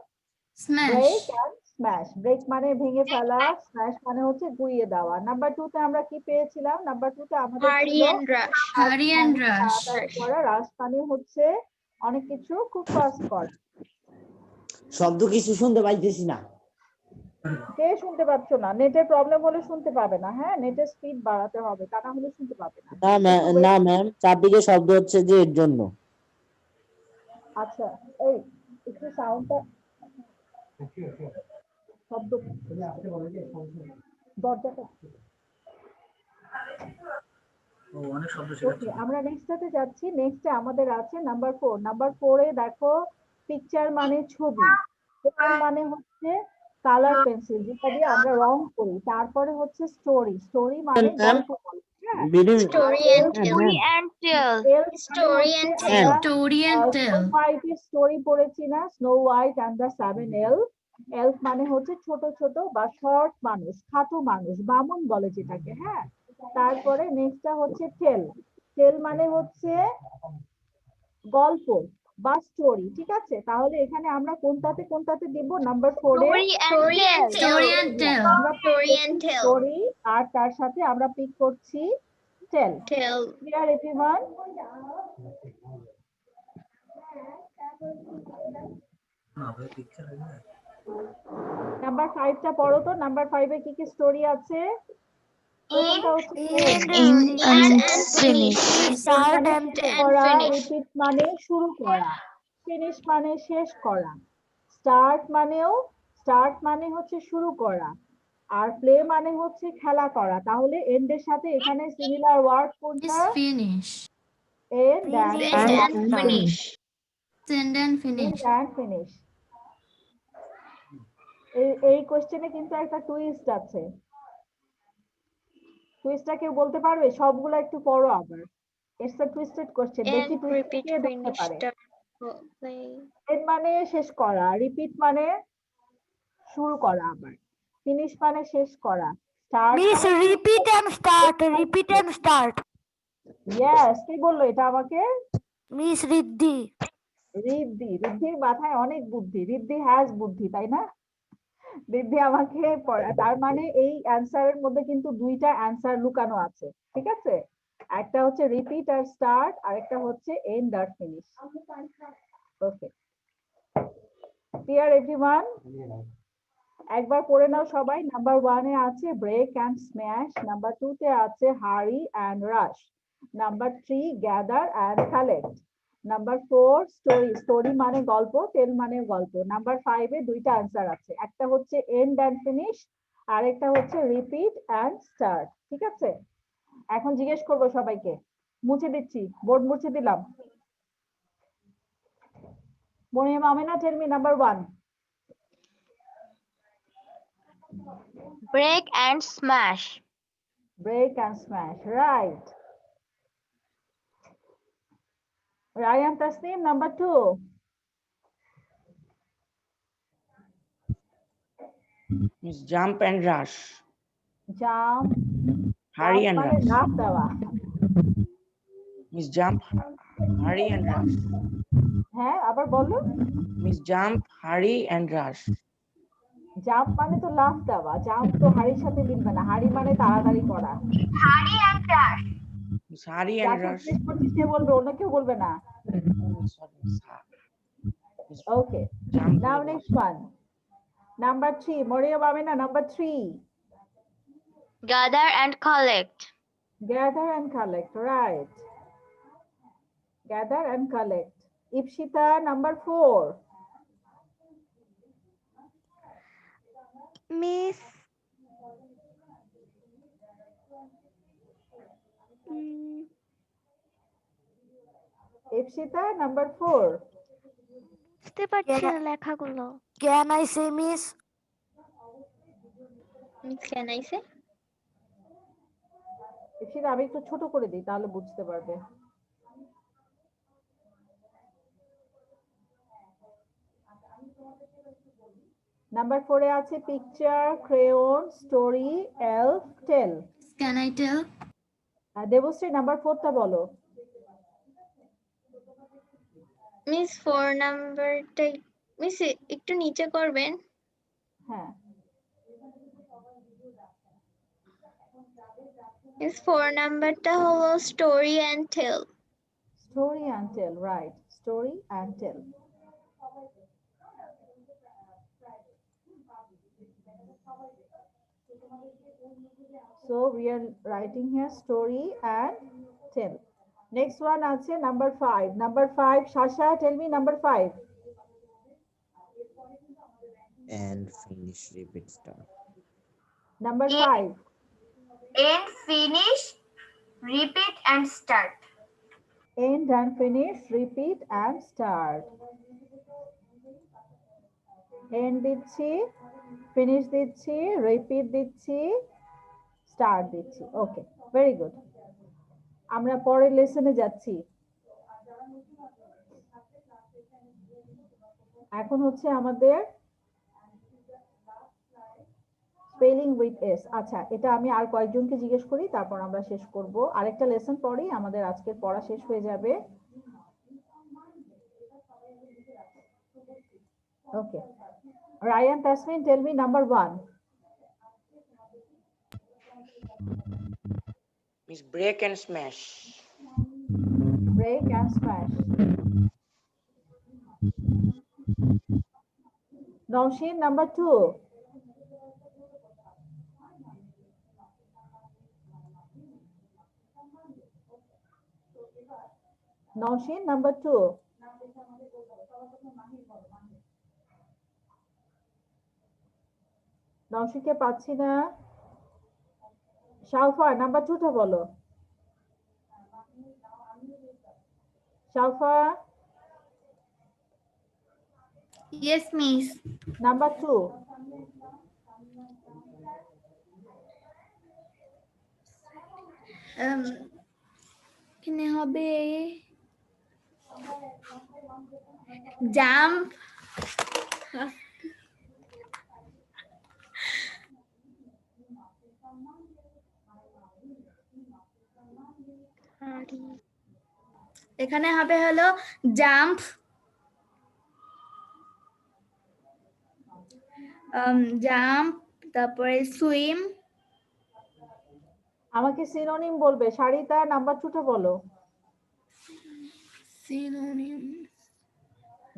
Smash. Break and smash. Break মানে ভেঙে ফেলা, স্ম্যাশ মানে হচ্ছে গুঁড়িয়ে দেওয়া। নাম্বার 2 তে আমরা কি পেয়েছিলাম? নাম্বার 2 তে আমাদের Hurry ছিল and rush. Hurry and rush. তাড়াতাড়ি করা, রাশ মানে হচ্ছে অনেক কিছু খুব ফাস্ট করা। শব্দ কিছু শুনতে পাইতেছি না। কে শুনতে পাচ্ছ না? নেটের প্রবলেম হলে শুনতে পাবে না। হ্যাঁ, নেটের স্পিড বাড়াতে হবে, তা না হলে শুনতে পাবে না। না ম্যাম, চারদিকে শব্দ হচ্ছে যে এর জন্য। আচ্ছা, এই একটু সাউন্ডটা শব্দ দরজাটা ওকে, আমরা নেক্সটটাতে যাচ্ছি। নেক্সটে আমাদের আছে নাম্বার 4। নাম্বার 4 এ দেখো পিকচার মানে ছবি, পেন মানে হচ্ছে কালার পেন্সিল যেটা দিয়ে আমরা রং করি, তারপরে হচ্ছে স্টোরি, স্টোরি মানে গল্প বলা। হ্যাঁ, Story and tell. Story and tell. Story and tell. Snow হোয়াইটের স্টোরি পড়েছি না, snow white and the 7 elf. Elf মানে হচ্ছে ছোট ছোট বা শর্ট মানুষ, খাটো মানুষ, বামন বলে যেটাকে। হ্যাঁ, তারপরে নেক্সটটা হচ্ছে টেল। টেল মানে হচ্ছে গল্প বা স্টোরি। ঠিক আছে, তাহলে এখানে আমরা কোনটাতে কোনটাতে দিব? নাম্বার 4 এ Story and tell. Story and tell. Story and tell. Story, আর তার সাথে আমরা পিক করছি tell. Tell. Clear everyone? Number 5 টা পড়ো তো। নাম্বার 5 এ কি কি স্টোরি আছে? প্রথমটা হচ্ছে End and finish. Start and করা, finish. রিপিট মানে শুরু করা, ফিনিশ মানে শেষ করা। স্টার্ট মানে হচ্ছে শুরু করা, আর প্লে মানে হচ্ছে খেলা করা। তাহলে এন্ড এর সাথে এখানে সিমিলার ওয়ার্ড কোনটা? Is finish. End End and finish. End and finish. Finish. এই কোশ্চেনে কিন্তু একটা টুইস্ট আছে। টুইস্টটা কেউ বলতে পারবে? সবগুলো একটু পড়ো আবার। It's a twisted question. দেখি End, টুইস্ট repeat, কে ধরতে finish, পারে। start, play. এন্ড মানে শেষ করা, রিপিট মানে শুরু করা, আবার ফিনিশ মানে শেষ করা, start repeat and start. Yes, কে বললো এটা আমাকে? Miss Riddhi. রিদ্ধির মাথায় অনেক বুদ্ধি, রিদ্ধি হ্যাজ বুদ্ধি, তাই না? রিদ্ধি আমাকে তার মানে এই অ্যান্সারের মধ্যে কিন্তু দুইটা অ্যান্সার লুকানো আছে, ঠিক আছে? একটা হচ্ছে রিপিট আর স্টার্ট, আর একটা হচ্ছে এন্ড আর ফিনিশ। Okay, clear everyone? একবার পড়ে নাও সবাই। নাম্বার 1 এ আছে ব্রেক অ্যান্ড স্ম্যাশ, নাম্বার 2 তে আছে হারি and rush, number 3 gather and collect, number 4 story, story মানে গল্প, টেল মানে গল্প, নাম্বার 5 এ দুইটা অ্যান্সার আছে, একটা হচ্ছে এন্ড অ্যান্ড ফিনিশ, আর একটা হচ্ছে রিপিট অ্যান্ড স্টার্ট, ঠিক আছে? এখন জিজ্ঞেস করবো সবাইকে, মুছে দিচ্ছি, বোর্ড মুছে দিলাম। Maryam Amina, tell me number 1. Break and smash. Break and smash, right. Ryan Tasneem, number 2. Miss jump and rush. Jump. Hurry and মানে rush. লাফ দেওয়া। Miss jump, hurry and rush. হ্যাঁ, আবার বলো। Miss jump, hurry and rush. Jump মানে তো লাফ দেওয়া, জাম্প তো হাড়ির সাথে মিলবে না, হাড়ি মানে তাড়াতাড়ি করা। Hurry and rush. Miss hurry and যাকে rush. জিজ্ঞেস করছিস সে বলবে, অন্য কেউ বলবে না। Okay, now next one. Number 3, Moriya Bamina, number 3. Gather and collect. Gather and collect, right. Gather and collect. Ipshita, number 4. Miss Ipshita, number 4. বুঝতে পারছি না লেখাগুলো। Can I say, Miss? Can I say? Ipshita, আমি একটু ছোট করে দিই, তাহলে বুঝতে পারবে। নাম্বার 4 এ আছে picture, crayon, story, elf, tell. Can I tell? Debashri, number 4 টা বলো। Miss 4 নাম্বারটা মিস একটু নিচে করবেন। হ্যাঁ। Miss 4 নাম্বারটা হলো story and tell. Story and tell, right. Story and tell. So we are writing here story and tell. Next one আছে number 5. Number 5, Shasha, tell me number 5. And finish, repeat, start. Number 5. End, finish, repeat and start. End and finish, repeat and start. End দিচ্ছি, finish দিচ্ছি, repeat দিচ্ছি, start দিচ্ছি। Okay, very good. আমরা পরের লেসনে যাচ্ছি। এখন হচ্ছে আমাদের স্পেলিং উইথ এস। আচ্ছা, এটা আমি আর কয়েকজনকে জিজ্ঞেস করি, তারপর আমরা শেষ করব। আরেকটা লেসন পরেই আমাদের আজকের পড়া শেষ হয়ে যাবে। Okay, Ryan Tasmin, tell me number 1. Miss break and smash. Break and smash. Naushin, number 2. Naushin, number 2. নওশিনকে পাচ্ছি না। শাওফা, নাম্বার 2 টা বলো। শাওফা, Yes, Miss. নাম্বার 2. এখানে হবে জাম্প, এখানে হবে হলো জাম্প, জাম্প, তারপরে সুইম। আমাকে সিনোনিম বলবে। সারিতা নাম্বার 2টা বলো। সিনোনিম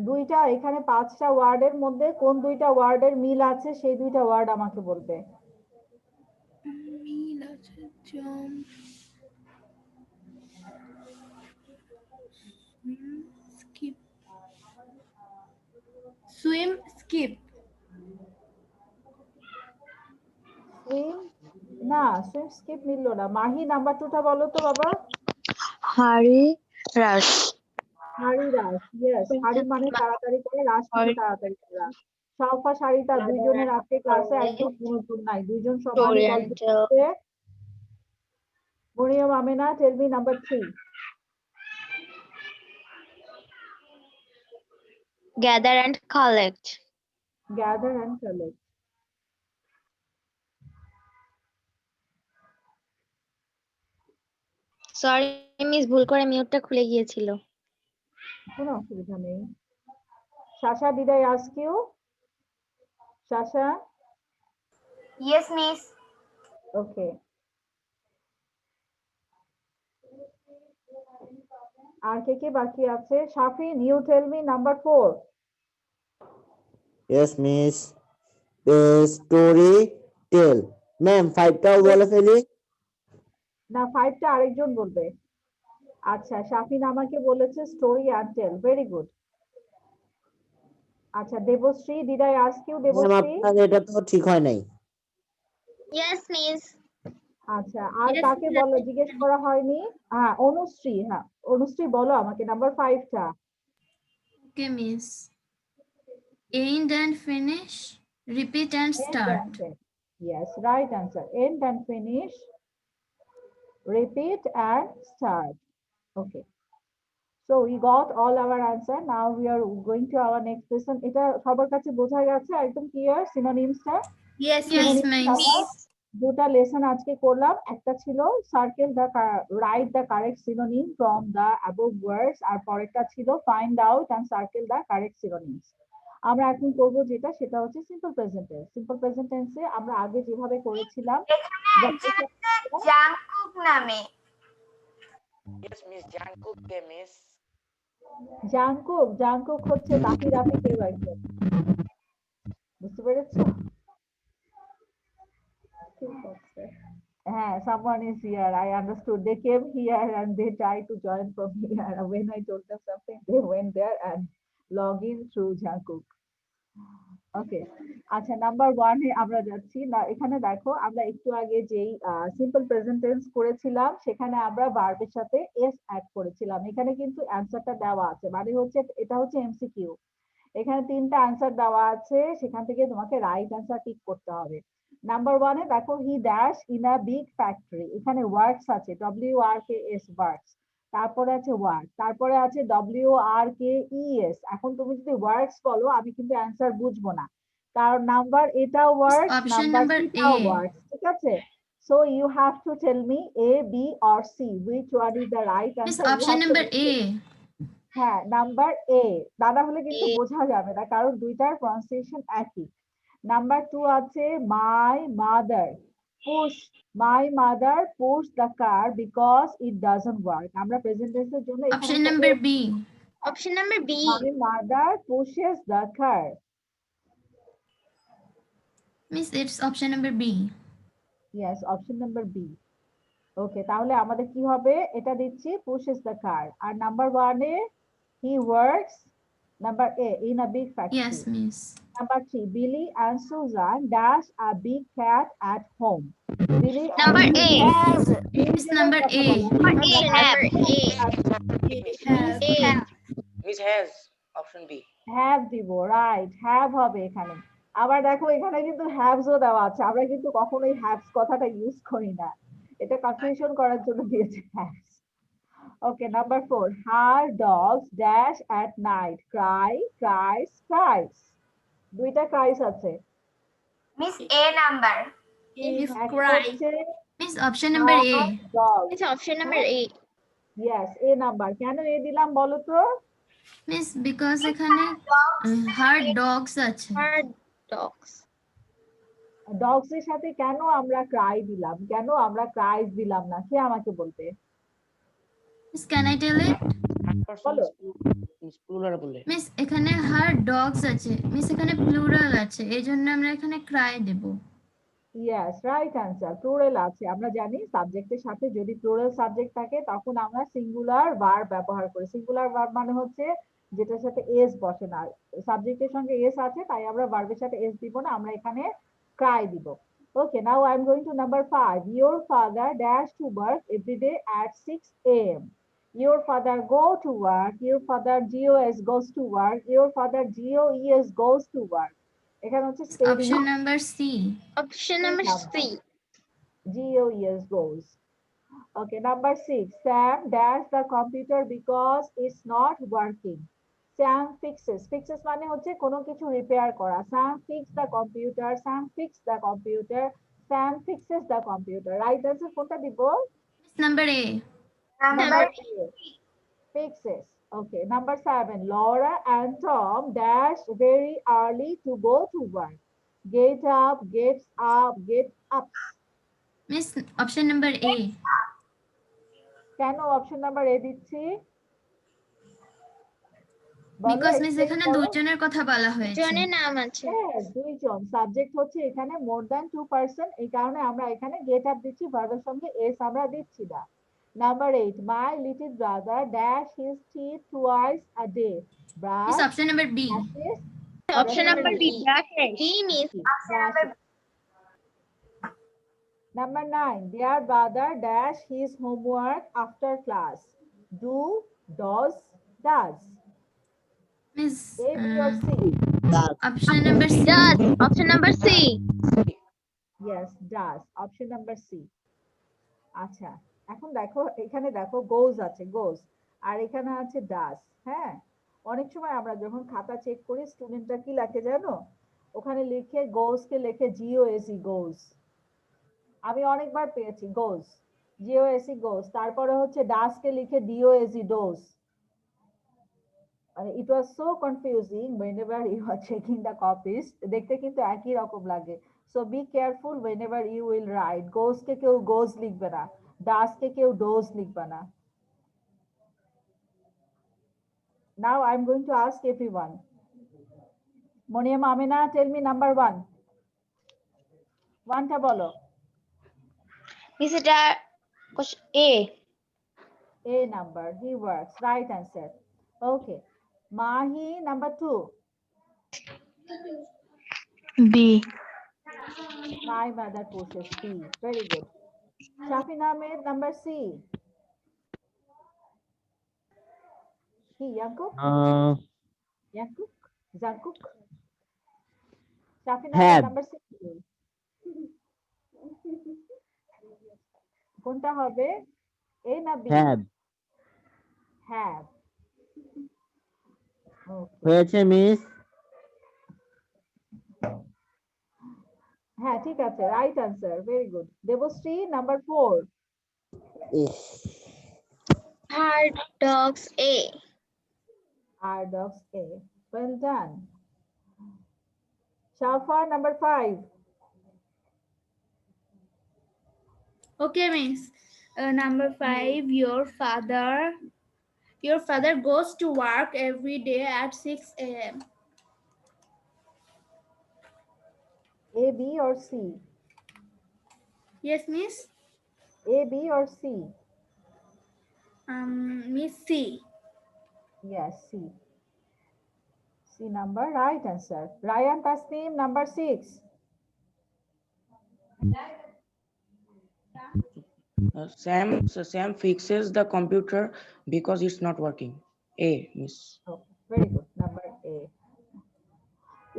দুইটা এখানে 5টা ওয়ার্ডের মধ্যে কোন দুইটা ওয়ার্ডের মিল আছে সেই দুইটা ওয়ার্ড আমাকে বলবে। মিল আছে। Jump, skip, swim, skip. Swim না, সুইম স্কিপ মিললো না। মাহি নাম্বার 2টা বলো তো বাবা। Hurry, rush. হাড়ি রাস, ইয়েস। হাড়ি মানে তাড়াতাড়ি করে, রাস মানে তাড়াতাড়ি করা। সাফা সারিতা দুইজনের আজকে ক্লাসে একদম নতুন নাই, দুইজন সমানই গল্প করছে। Maryam Amena, tell me number 3। Gather and collect. Gather and collect. Sorry, miss ভুল করে মিউটটা খুলে গিয়েছিল। কোনো অসুবিধা নেই। Shasha, did I ask you? Shasha, Yes, miss. Okay. আর কে কে বাকি আছে? Shafin, you tell me number 4। Yes, miss. The story tell. Ma'am, 5টাও বলে ফেলি। না, 5টা আরেকজন বলবে। আচ্ছা, শাফিন আমাকে বলেছে স্টোরি আর টেল। Very good. আচ্ছা, Debashree, did I ask you ma'am, Debashree? আপনার এটা তো ঠিক হয় নাই। Yes, miss. আচ্ছা, আর কাকে বলো জিজ্ঞেস করা হয়নি? হ্যাঁ, অনুশ্রী। হ্যাঁ, অনুশ্রী বলো আমাকে নাম্বার 5টা। Okay, miss. End and finish, repeat and start. Yes, right answer. End and finish, repeat and start. Okay. So we got all our answer. Now we are going to our next lesson. এটা সবার কাছে বোঝা গেছে একদম clear সিনোনিমসটা? Yes, Yes, miss. miss. দুটা lesson আজকে করলাম। একটা ছিল circle the right the correct synonym from the above words, আর পরেরটা ছিল find out and circle the correct synonyms. আমরা এখন করব যেটা, সেটা হচ্ছে simple present tense. Simple present টেন্সে আমরা আগে যেভাবে করেছিলাম, এখানে একজন আছে জাংকুক নামে। Yes, miss. Jungkook কে miss. জাংকুক, জাংকুক হচ্ছে দাফি দাফি কেউ একজন, বুঝতে পেরেছো? ঠিক আছে। হ্যাঁ, someone is here. I understood. They came here and they tried to join from here. When I told them something, they went there and log in through Jungkook. ওকে, আচ্ছা, number 1-এ আমরা যাচ্ছি না। এখানে দেখো আমরা একটু আগে যেই সিম্পল প্রেজেন্ট টেন্স করেছিলাম সেখানে আমরা ভার্বের সাথে এস অ্যাড করেছিলাম। এখানে কিন্তু অ্যানসারটা দেওয়া আছে, মানে হচ্ছে এটা হচ্ছে এমসিকিউ। এখানে 3টা অ্যানসার দেওয়া আছে, সেখান থেকে তোমাকে রাইট অ্যানসার টিক করতে হবে। নাম্বার 1-এ দেখো he dash in a big factory. এখানে ওয়ার্কস আছে, WRKS ওয়ার্কস। তারপরে আছে ওয়ার্ক, তারপরে আছে WRKES। এখন তুমি যদি ওয়ার্কস বলো আমি কিন্তু অ্যানসার বুঝবো না, কারণ নাম্বার এটাও works, Option number number সিটাও A. Works, ঠিক আছে? So you have to tell me A, B or C, which one is the right Miss, answer. You option have to number tell me. A. হ্যাঁ, number A. দাদা হলে কিন্তু বোঝা যাবে না, কারণ দুইটার প্রনাউন্সিয়েশন একই। নাম্বার 2 আছে my mother push, my mother push the car because it doesn't work. আমরা প্রেজেন্ট টেন্সের জন্য এখানে Option number B. Option number B. My mother pushes the car. Miss, it's option number B. Yes, option number B. Okay, তাহলে আমাদের কি হবে? এটা দিচ্ছি পুশেস দ্য কার। আর নাম্বার 1-এ he works, number A, in a big factory. Yes, miss. Number 3, Billy and Susan dash a big cat at home. Billy Number and A. Miss, number A. Miss has. Option B. have দিব, right, have হবে এখানে। আবার দেখো এখানে কিন্তু হ্যাভসও দেওয়া আছে, আমরা কিন্তু কখনোই হ্যাভস কথাটা ইউজ করি না, এটা কনফিউশন করার জন্য দিয়েছে haves. Okay, number 4, her dogs dash at night, cry, cries, cries। দুইটা ক্রাইস আছে। মিস এ নাম্বার। একটা cry। হচ্ছে Miss, option number A. dog। It's option number A. Yes, A number. কেন এ দিলাম বলো তো? Miss, because এখানে hard dogs আছে। Hard dogs. ডগস এর সাথে কেন আমরা ক্রাই দিলাম, কেন আমরা ক্রাইস দিলাম না, কে আমাকে বলবে? Miss can I tell it? বলো। প্লুরাল বলে। মিস এখানে হার ডগস আছে, মিস এখানে প্লুরাল আছে, এই জন্য আমরা এখানে ক্রাই দেব। Yes, right answer. প্লুরাল আছে, আমরা জানি সাবজেক্টের সাথে যদি প্লুরাল সাবজেক্ট থাকে তখন আমরা সিঙ্গুলার ভার্ব ব্যবহার করি। সিঙ্গুলার ভার্ব মানে হচ্ছে যেটার সাথে এস বসে না, সাবজেক্টের সঙ্গে এস আছে তাই আমরা ভার্বের সাথে এস দিব না, আমরা এখানে ক্রাই দিব। Okay, now I am going to number 5. Your father dash to work every day at 6 a.m. Your father go to work. Your father GOS goes to work. Your father GOES goes to work. এখানে হচ্ছে spelling option number C. Option number C. GOES goes. Okay, number 6. Sam dash the computer because it's not working. Sam fixes. Fixes মানে হচ্ছে কোনো কিছু repair করা। Sam fix the computer. Sam fix the computer. Sam fixes the computer. Right answer কোনটা দিব? Number A. Number A. Fixes. Okay, number 7. Laura and Tom dash very early to go to work. Get up, gets up, get ups. Miss option number A. কেন option number A দিচ্ছি? Because miss এখানে দুজনের কথা বলা হয়েছে। জনের নাম আছে। হ্যাঁ, দুইজন। সাবজেক্ট হচ্ছে এখানে মোর দ্যান 2 পারসন, এই কারণে আমরা এখানে গেট আপ দিচ্ছি, ভার্বের সঙ্গে এস আমরা দিচ্ছি না। Number 8. My little brother dash his teeth twice a day. Miss option number B. Option number D. D means Number 9. Their brother dash his homework after class. Do, does, does. Miss A, B or C? Option number C. does. Option number C. Yes, does. Option number C. আচ্ছা, এখন দেখো এখানে দেখো goes আছে, goes, আর এখানে আছে does। হ্যাঁ, অনেক সময় আমরা যখন খাতা চেক করি স্টুডেন্টরা কি লেখে জানো, ওখানে লিখে goes কে লেখে GOSE goes। আমি অনেকবার পেয়েছি goes, GOSE goes, তারপরে হচ্ছে does কে লিখে DOSE does। it was so confusing whenever you are checking the copies, দেখতে কিন্তু একই রকম লাগে। So be careful whenever you will write. Goes কে কেউ goes লিখবে না, does কে কেউ does লিখবে না। Now I'm going to ask everyone. Moniam Amina, tell me number 1. 1টা বলো। Is it A? A number, he works. Right answer. Okay. Mahi, number 2. B. My mother pushes B. Very good. Shafin Ahmed, number C. He, Yankuk? Yankuk? Zankuk? Shafin Ahmed, Have. number C. কোনটা হবে? A না B? Have. Have. Okay. হয়েছে miss. হ্যাঁ, ঠিক আছে, right answer. Very good. Debashree, number 4. Her dogs A. Our dogs A. Well done. Shafa, number 5. Okay, miss. Number 5. Your father goes to work every day at 6 a.m. A, B or C? Yes, miss. A, B or C? Miss C. Yes, C. C number, right answer. Ryan Tasneem, number 6. Sam fixes the computer because it's not working. A, miss. Okay, very good. Number A.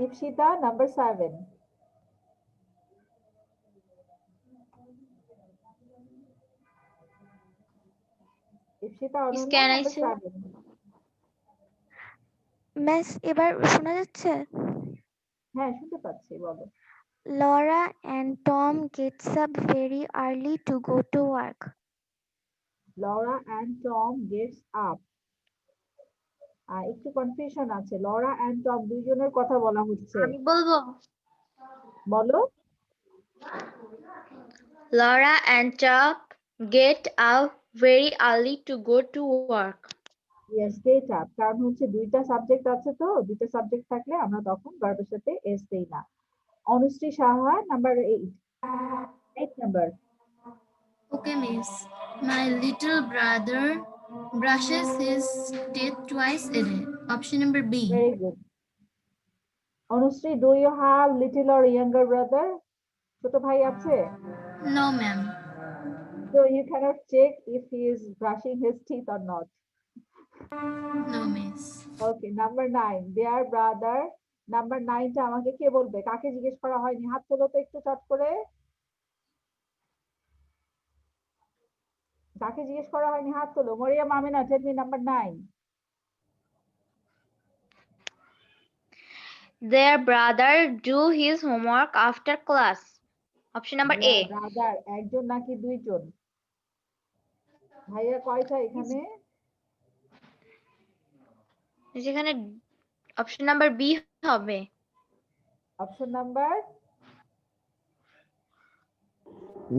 Ipshita, number 7. Ipshita, Ananya, Can I number say? 7. Miss এবার শোনা যাচ্ছে? হ্যাঁ, শুনতে পাচ্ছি, বলো। Laura and Tom gets up very early to go to work. Laura and Tom gets up. একটু confusion আছে। Laura and Tom দুইজনের কথা বলা হচ্ছে। আমি বলবো। বলো। Laura and Chuck get up very early to go to work. Yes, get up. কারণ হচ্ছে দুইটা সাবজেক্ট আছে তো, দুইটা সাবজেক্ট থাকলে আমরা তখন ভার্বের সাথে এস দেই না। Anushree Saha, number 8। 8 number. Okay, miss. My little brother brushes his teeth twice a day. Option number B. Very good. Anushree, do you have little or younger brother? ছোট ভাই আছে? No, ma'am. So you cannot check if he is brushing his teeth or not. No, miss. Okay, number 9. Their brother. Number 9 টা আমাকে কে বলবে? কাকে জিজ্ঞেস করা হয়নি? হাত তোলো তো একটু চট করে। কাকে জিজ্ঞেস করা হয়নি? হাত তোলো। মরিয়া মামিনা, tell me number 9. Their brother do his homework after class. Option number A. Brother একজন নাকি দুইজন? ভাইয়া কয়টা এখানে? যেখানে অপশন নাম্বার বি হবে। অপশন নাম্বার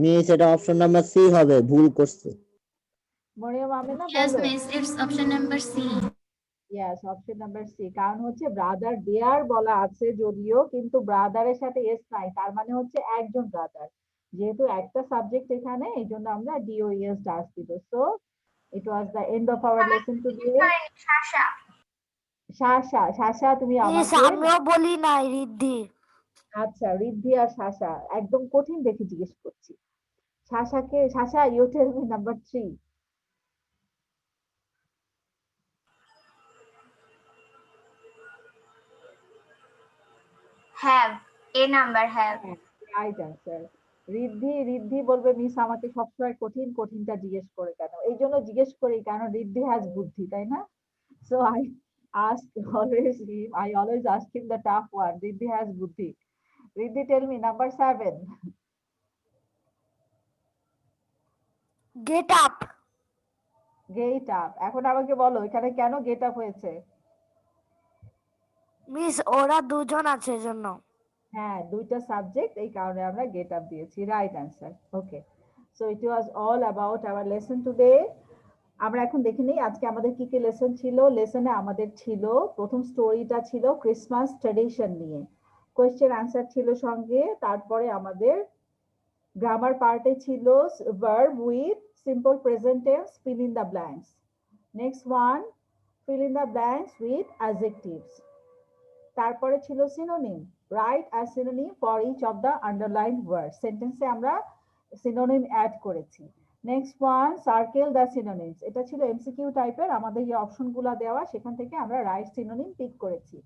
মিস এটা অপশন নাম্বার সি হবে, ভুল করছে। মরিয়ম আমিনা Yes, বলো। miss. It's option number C. Yes, option number C. কারণ হচ্ছে ব্রাদার দেয়ার বলা আছে যদিও, কিন্তু ব্রাদারের সাথে এস নাই, তার মানে হচ্ছে একজন ব্রাদার। যেহেতু একটা সাবজেক্ট এখানে, এই জন্য আমরা ডিওএস ডাস দিব। So it was the end of our lesson today. Shasha. শাসা, শাসা তুমি আমাকে আমিও বলি নাই রিদ্ধি। আচ্ছা, রিদ্ধি আর শাসা একদম কঠিন দেখে জিজ্ঞেস করছি। শাসাকে, Shasha you tell me number 3। Have. A number have. Right answer. Riddhi, Riddhi বলবে মিস আমাকে সবসময় কঠিন কঠিনটা জিজ্ঞেস করে কেন? এই জন্য জিজ্ঞেস করি কারণ রিদ্ধি হ্যাজ বুদ্ধি, তাই না? So I ask always him, I always ask him the tough one. Riddhi has buddhi. Riddhi, tell me number 7. Get up. Get up. এখন আমাকে বলো এখানে কেন গেট আপ হয়েছে? মিস ওরা দুজন আছে এজন্য। হ্যাঁ, দুইটা সাবজেক্ট, এই কারণে আমরা গেট আপ দিয়েছি। Right answer. Okay, so it was all about hour lesson today. আমরা এখন দেখে নিই আজকে আমাদের কি কি লেসন ছিল। লেসনে আমাদের ছিল প্রথম স্টোরিটা ছিল ক্রিসমাস ট্র্যাডিশন নিয়ে, কোয়েশ্চেন আনসার ছিল সঙ্গে। তারপরে আমাদের গ্রামার পার্টে ছিল verb with simple present tense, fill in the blanks. Next one, fill in the blanks with adjectives. তারপরে ছিল synonym, write a synonym for each of the underlined word. সেন্টেন্সে আমরা সিনোনিম অ্যাড করেছি। Next one, circle the synonyms. এটা ছিল MCQ টাইপের, আমাদের যে অপশনগুলো দেওয়া সেখান থেকে আমরা রাইট সিনোনিম পিক করেছি।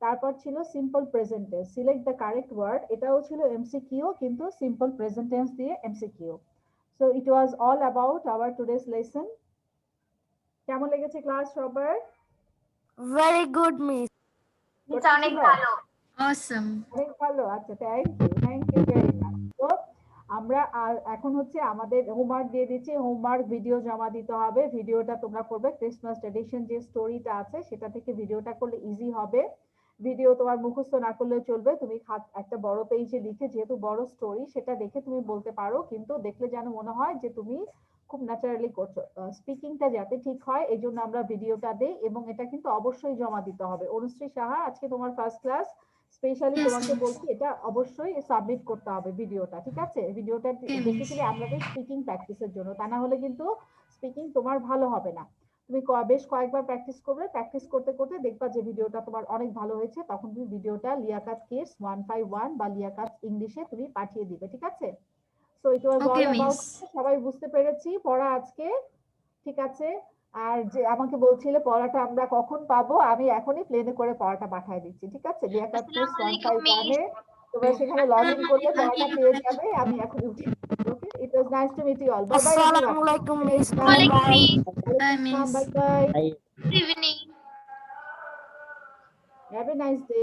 তারপর ছিল simple present tense, select the correct word. এটাও ছিল এমসিকিউ, কিন্তু সিম্পল প্রেজেন্ট টেন্স দিয়ে MCQ. So it was all about our today's lesson. কেমন লেগেছে ক্লাস সবার? Very good miss. এটা অনেক ভালো। Awesome. অনেক ভালো। আচ্ছা, থ্যাংক ইউ ভেরি মাচ। তো আমরা এখন হচ্ছে আমাদের হোমওয়ার্ক দিয়ে দিচ্ছি। হোমওয়ার্ক ভিডিও জমা দিতে হবে। ভিডিওটা তোমরা করবে, ক্রিসমাস ট্র্যাডিশন যে স্টোরিটা আছে সেটা থেকে ভিডিওটা করলে ইজি হবে। ভিডিও তোমার মুখস্থ না করলেও চলবে, তুমি একটা বড় পেজে লিখে, যেহেতু বড় স্টোরি, সেটা দেখে তুমি বলতে পারো, কিন্তু দেখলে যেন মনে হয় যে তুমি খুব ন্যাচারালি করছো। স্পিকিংটা যাতে ঠিক হয় এই জন্য আমরা ভিডিওটা দেই, এবং এটা কিন্তু অবশ্যই জমা দিতে হবে। অনুশ্রী সাহা, আজকে তোমার ফার্স্ট ক্লাস, স্পেশালি Yes, তোমাকে miss. বলছি এটা অবশ্যই সাবমিট করতে হবে ভিডিওটা, ঠিক আছে? ভিডিওটা Okay, miss. বেসিক্যালি আমাদের স্পিকিং প্র্যাকটিসের জন্য, তা না হলে কিন্তু স্পিকিং তোমার ভালো হবে না। তুমি বেশ কয়েকবার প্র্যাকটিস করবে, প্র্যাকটিস করতে করতে দেখবা যে ভিডিওটা তোমার অনেক ভালো হয়েছে, তখন তুমি ভিডিওটা লিয়াকাত কিডস 151 বা লিয়াকাত ইংলিশে তুমি পাঠিয়ে দিবে, ঠিক আছে? So it was all Okay, about. miss. সবাই বুঝতে পেরেছি পড়া আজকে, ঠিক আছে? আর যে আমাকে বলছিলে পড়াটা আমরা কখন পাবো, আমি এখনই প্লেনে করে পড়াটা পাঠিয়ে দিচ্ছি, ঠিক আছে? লিয়াকাত কিডস 151 এ তোমরা সেখানে লগ ইন করলে পড়াটা পেয়ে যাবে। আমি এখন উঠি। Okay, it was nice to meet you all. Bye bye আসসালামু এভরিওয়ান। আলাইকুম miss. Bye bye bye. Bye, miss. Bye bye. Good evening. Have a nice day.